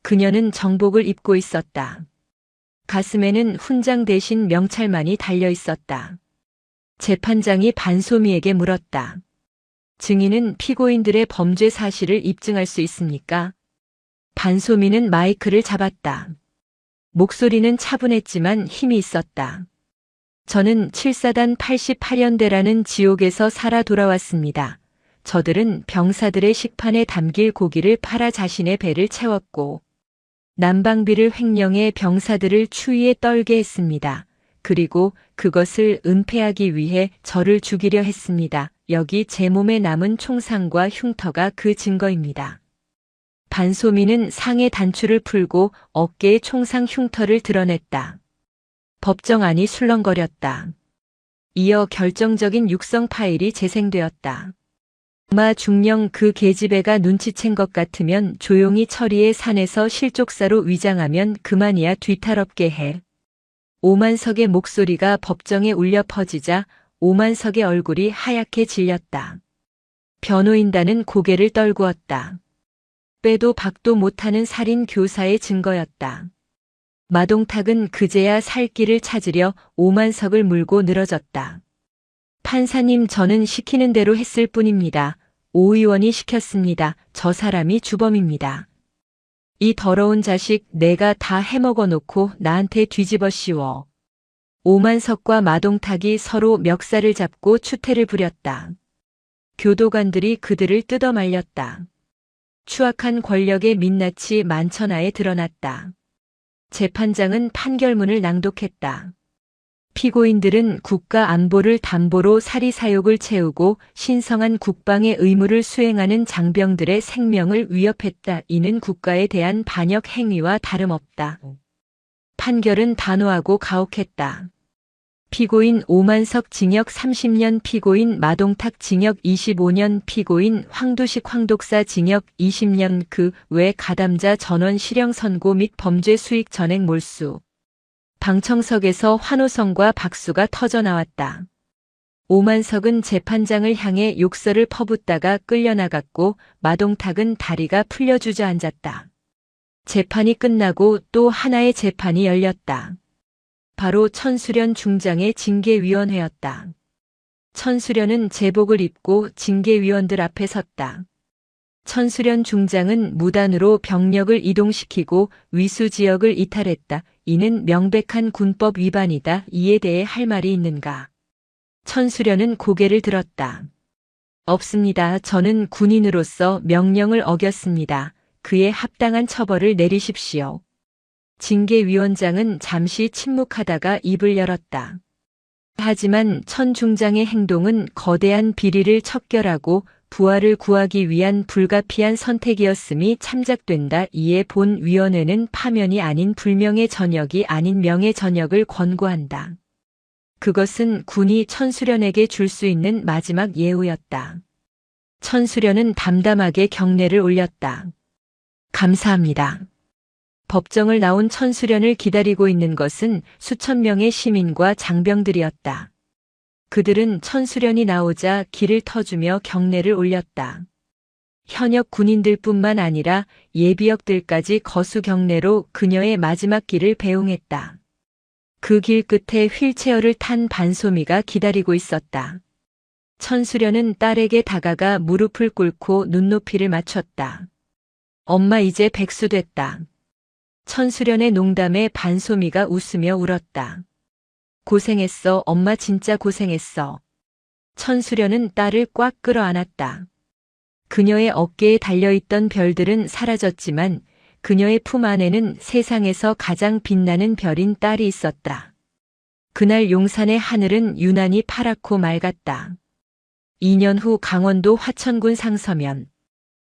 그녀는 정복을 입고 있었다. 가슴에는 훈장 대신 명찰만이 달려 있었다. 재판장이 반소미에게 물었다. 증인은 피고인들의 범죄 사실을 입증할 수 있습니까? 반소미는 마이크를 잡았다. 목소리는 차분했지만 힘이 있었다. 저는 7사단 88연대라는 지옥에서 살아 돌아왔습니다. 저들은 병사들의 식판에 담길 고기를 팔아 자신의 배를 채웠고 난방비를 횡령해 병사들을 추위에 떨게 했습니다. 그리고 그것을 은폐하기 위해 저를 죽이려 했습니다. 여기 제 몸에 남은 총상과 흉터가 그 증거입니다. 반소미는 상의 단추를 풀고 어깨에 총상 흉터를 드러냈다. 법정 안이 술렁거렸다. 이어 결정적인 육성 파일이 재생되었다. 엄마 중령 그 계집애가 눈치챈 것 같으면 조용히 처리해 산에서 실족사로 위장하면 그만이야 뒤탈없게 해. 오만석의 목소리가 법정에 울려 퍼지자 오만석의 얼굴이 하얗게 질렸다. 변호인단은 고개를 떨구었다. 빼도 박도 못하는 살인 교사의 증거였다. 마동탁은 그제야 살 길을 찾으려 오만석을 물고 늘어졌다. 판사님, 저는 시키는 대로 했을 뿐입니다. 오 의원이 시켰습니다. 저 사람이 주범입니다. 이 더러운 자식 내가 다 해먹어 놓고 나한테 뒤집어 씌워. 오만석과 마동탁이 서로 멱살을 잡고 추태를 부렸다. 교도관들이 그들을 뜯어 말렸다. 추악한 권력의 민낯이 만천하에 드러났다. 재판장은 판결문을 낭독했다. 피고인들은 국가 안보를 담보로 사리사욕을 채우고 신성한 국방의 의무를 수행하는 장병들의 생명을 위협했다. 이는 국가에 대한 반역 행위와 다름없다. 판결은 단호하고 가혹했다. 피고인 오만석 징역 30년, 피고인 마동탁 징역 25년, 피고인 황두식 황독사 징역 20년, 그 외 가담자 전원 실형 선고 및 범죄 수익 전액 몰수. 방청석에서 환호성과 박수가 터져나왔다. 오만석은 재판장을 향해 욕설을 퍼붓다가 끌려나갔고 마동탁은 다리가 풀려 주저앉았다. 재판이 끝나고 또 하나의 재판이 열렸다. 바로 천수련 중장의 징계위원회였다. 천수련은 제복을 입고 징계위원들 앞에 섰다. 천수련 중장은 무단으로 병력을 이동시키고 위수지역을 이탈했다. 이는 명백한 군법 위반이다. 이에 대해 할 말이 있는가? 천수련은 고개를 들었다. 없습니다. 저는 군인으로서 명령을 어겼습니다. 그에 합당한 처벌을 내리십시오. 징계위원장은 잠시 침묵하다가 입을 열었다. 하지만 천 중장의 행동은 거대한 비리를 척결하고 부활을 구하기 위한 불가피한 선택이었음이 참작된다. 이에 본 위원회는 파면이 아닌 불명예 전역이 아닌 명예 전역을 권고한다. 그것은 군이 천수련에게 줄 수 있는 마지막 예우였다. 천수련은 담담하게 경례를 올렸다. 감사합니다. 법정을 나온 천수련을 기다리고 있는 것은 수천 명의 시민과 장병들이었다. 그들은 천수련이 나오자 길을 터주며 경례를 올렸다. 현역 군인들뿐만 아니라 예비역들까지 거수 경례로 그녀의 마지막 길을 배웅했다. 그 길 끝에 휠체어를 탄 반소미가 기다리고 있었다. 천수련은 딸에게 다가가 무릎을 꿇고 눈높이를 맞췄다. 엄마, 이제 백수됐다. 천수련의 농담에 반소미가 웃으며 울었다. 고생했어, 엄마, 진짜 고생했어. 천수련은 딸을 꽉 끌어안았다. 그녀의 어깨에 달려있던 별들은 사라졌지만 그녀의 품 안에는 세상에서 가장 빛나는 별인 딸이 있었다. 그날 용산의 하늘은 유난히 파랗고 맑았다. 2년 후 강원도 화천군 상서면.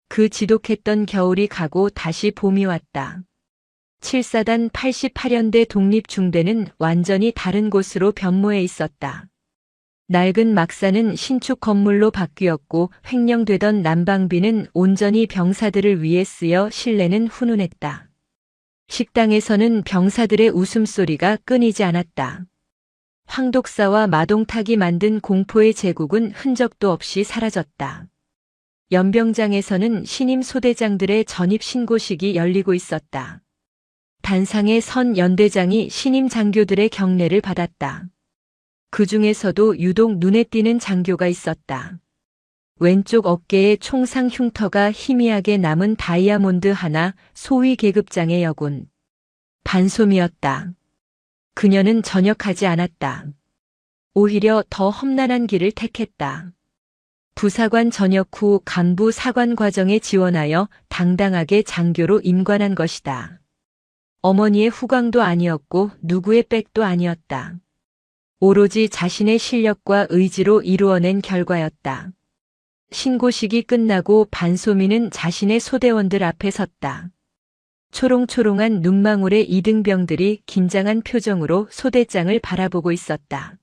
그 지독했던 겨울이 가고 다시 봄이 왔다. 7사단 88연대 독립중대는 완전히 다른 곳으로 변모해 있었다. 낡은 막사는 신축 건물로 바뀌었고 횡령되던 난방비는 온전히 병사들을 위해 쓰여 실내는 훈훈했다. 식당에서는 병사들의 웃음소리가 끊이지 않았다. 황독사와 마동탁이 만든 공포의 제국은 흔적도 없이 사라졌다. 연병장에서는 신임 소대장들의 전입 신고식이 열리고 있었다. 단상의 선 연대장이 신임 장교들의 경례를 받았다. 그 중에서도 유독 눈에 띄는 장교가 있었다. 왼쪽 어깨에 총상 흉터가 희미하게 남은 다이아몬드 하나, 소위 계급장의 여군. 반솜이었다. 그녀는 전역하지 않았다. 오히려 더 험난한 길을 택했다. 부사관 전역 후 간부 사관 과정에 지원하여 당당하게 장교로 임관한 것이다. 어머니의 후광도 아니었고 누구의 백도 아니었다. 오로지 자신의 실력과 의지로 이루어낸 결과였다. 신고식이 끝나고 반소미는 자신의 소대원들 앞에 섰다. 초롱초롱한 눈망울의 이등병들이 긴장한 표정으로 소대장을 바라보고 있었다.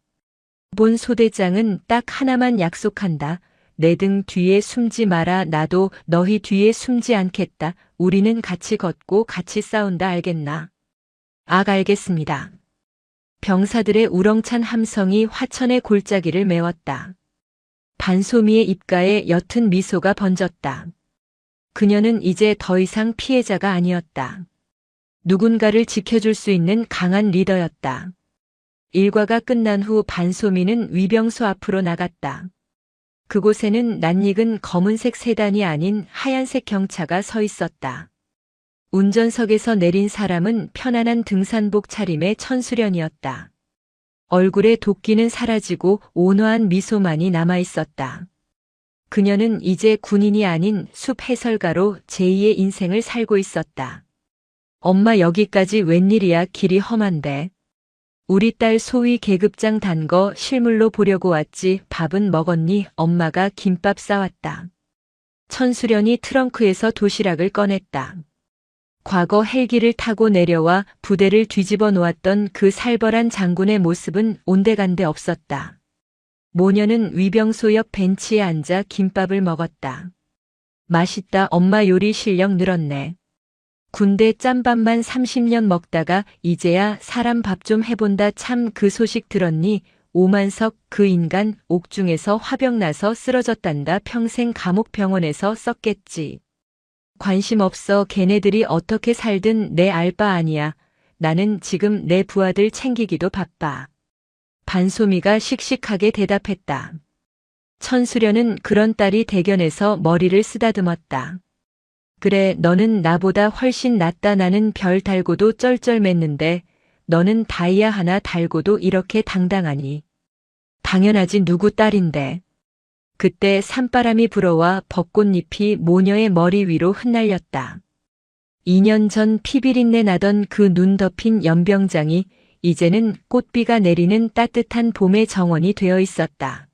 본 소대장은 딱 하나만 약속한다. 내 등 뒤에 숨지 마라. 나도 너희 뒤에 숨지 않겠다. 우리는 같이 걷고 같이 싸운다. 알겠나? 알겠습니다. 병사들의 우렁찬 함성이 화천의 골짜기를 메웠다. 반소미의 입가에 옅은 미소가 번졌다. 그녀는 이제 더 이상 피해자가 아니었다. 누군가를 지켜줄 수 있는 강한 리더였다. 일과가 끝난 후 반소미는 위병소 앞으로 나갔다. 그곳에는 낯익은 검은색 세단이 아닌 하얀색 경차가 서 있었다. 운전석에서 내린 사람은 편안한 등산복 차림의 천수련이었다. 얼굴에 도끼는 사라지고 온화한 미소만이 남아 있었다. 그녀는 이제 군인이 아닌 숲 해설가로 제2의 인생을 살고 있었다. 엄마 여기까지 웬일이야. 길이 험한데. 우리 딸 소위 계급장 단 거 실물로 보려고 왔지. 밥은 먹었니? 엄마가 김밥 싸왔다. 천수련이 트렁크에서 도시락을 꺼냈다. 과거 헬기를 타고 내려와 부대를 뒤집어 놓았던 그 살벌한 장군의 모습은 온데간데 없었다. 모녀는 위병소 옆 벤치에 앉아 김밥을 먹었다. 맛있다. 엄마 요리 실력 늘었네. 군대 짬밥만 30년 먹다가 이제야 사람 밥 좀 해본다. 참 그 소식 들었니? 오만석 그 인간 옥중에서 화병 나서 쓰러졌단다. 평생 감옥 병원에서 썩겠지. 관심 없어. 걔네들이 어떻게 살든 내 알 바 아니야. 나는 지금 내 부하들 챙기기도 바빠. 반소미가 씩씩하게 대답했다. 천수련은 그런 딸이 대견해서 머리를 쓰다듬었다. 그래, 너는 나보다 훨씬 낫다. 나는 별 달고도 쩔쩔맸는데 너는 다이아 하나 달고도 이렇게 당당하니. 당연하지. 누구 딸인데. 그때 산바람이 불어와 벚꽃잎이 모녀의 머리 위로 흩날렸다. 2년 전 피비린내 나던 그 눈 덮인 연병장이 이제는 꽃비가 내리는 따뜻한 봄의 정원이 되어 있었다.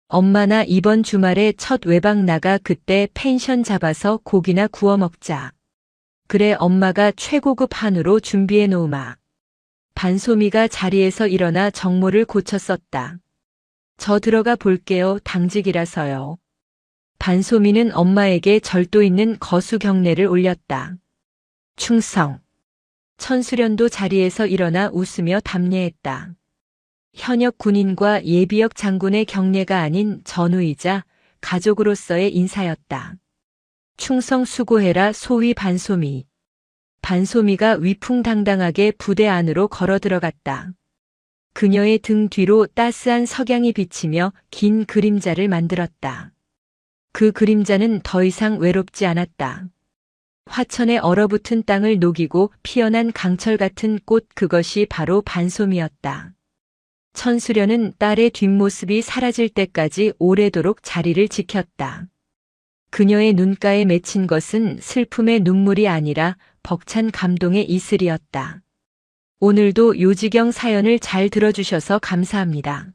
엄마 나 이번 주말에 첫 외박 나가. 그때 펜션 잡아서 고기나 구워 먹자. 그래, 엄마가 최고급 한우로 준비해 놓으마. 반소미가 자리에서 일어나 정모를 고쳤었다. 저 들어가 볼게요. 당직이라서요. 반소미는 엄마에게 절도 있는 거수 경례를 올렸다. 충성. 천수련도 자리에서 일어나 웃으며 답례했다. 현역 군인과 예비역 장군의 경례가 아닌 전우이자 가족으로서의 인사였다. 충성 수고해라. 소위 반소미. 반소미가 위풍당당하게 부대 안으로 걸어 들어갔다. 그녀의 등 뒤로 따스한 석양이 비치며 긴 그림자를 만들었다. 그 그림자는 더 이상 외롭지 않았다. 화천의 얼어붙은 땅을 녹이고 피어난 강철 같은 꽃, 그것이 바로 반소미였다. 천수련은 딸의 뒷모습이 사라질 때까지 오래도록 자리를 지켰다. 그녀의 눈가에 맺힌 것은 슬픔의 눈물이 아니라 벅찬 감동의 이슬이었다. 오늘도 요지경 사연을 잘 들어주셔서 감사합니다.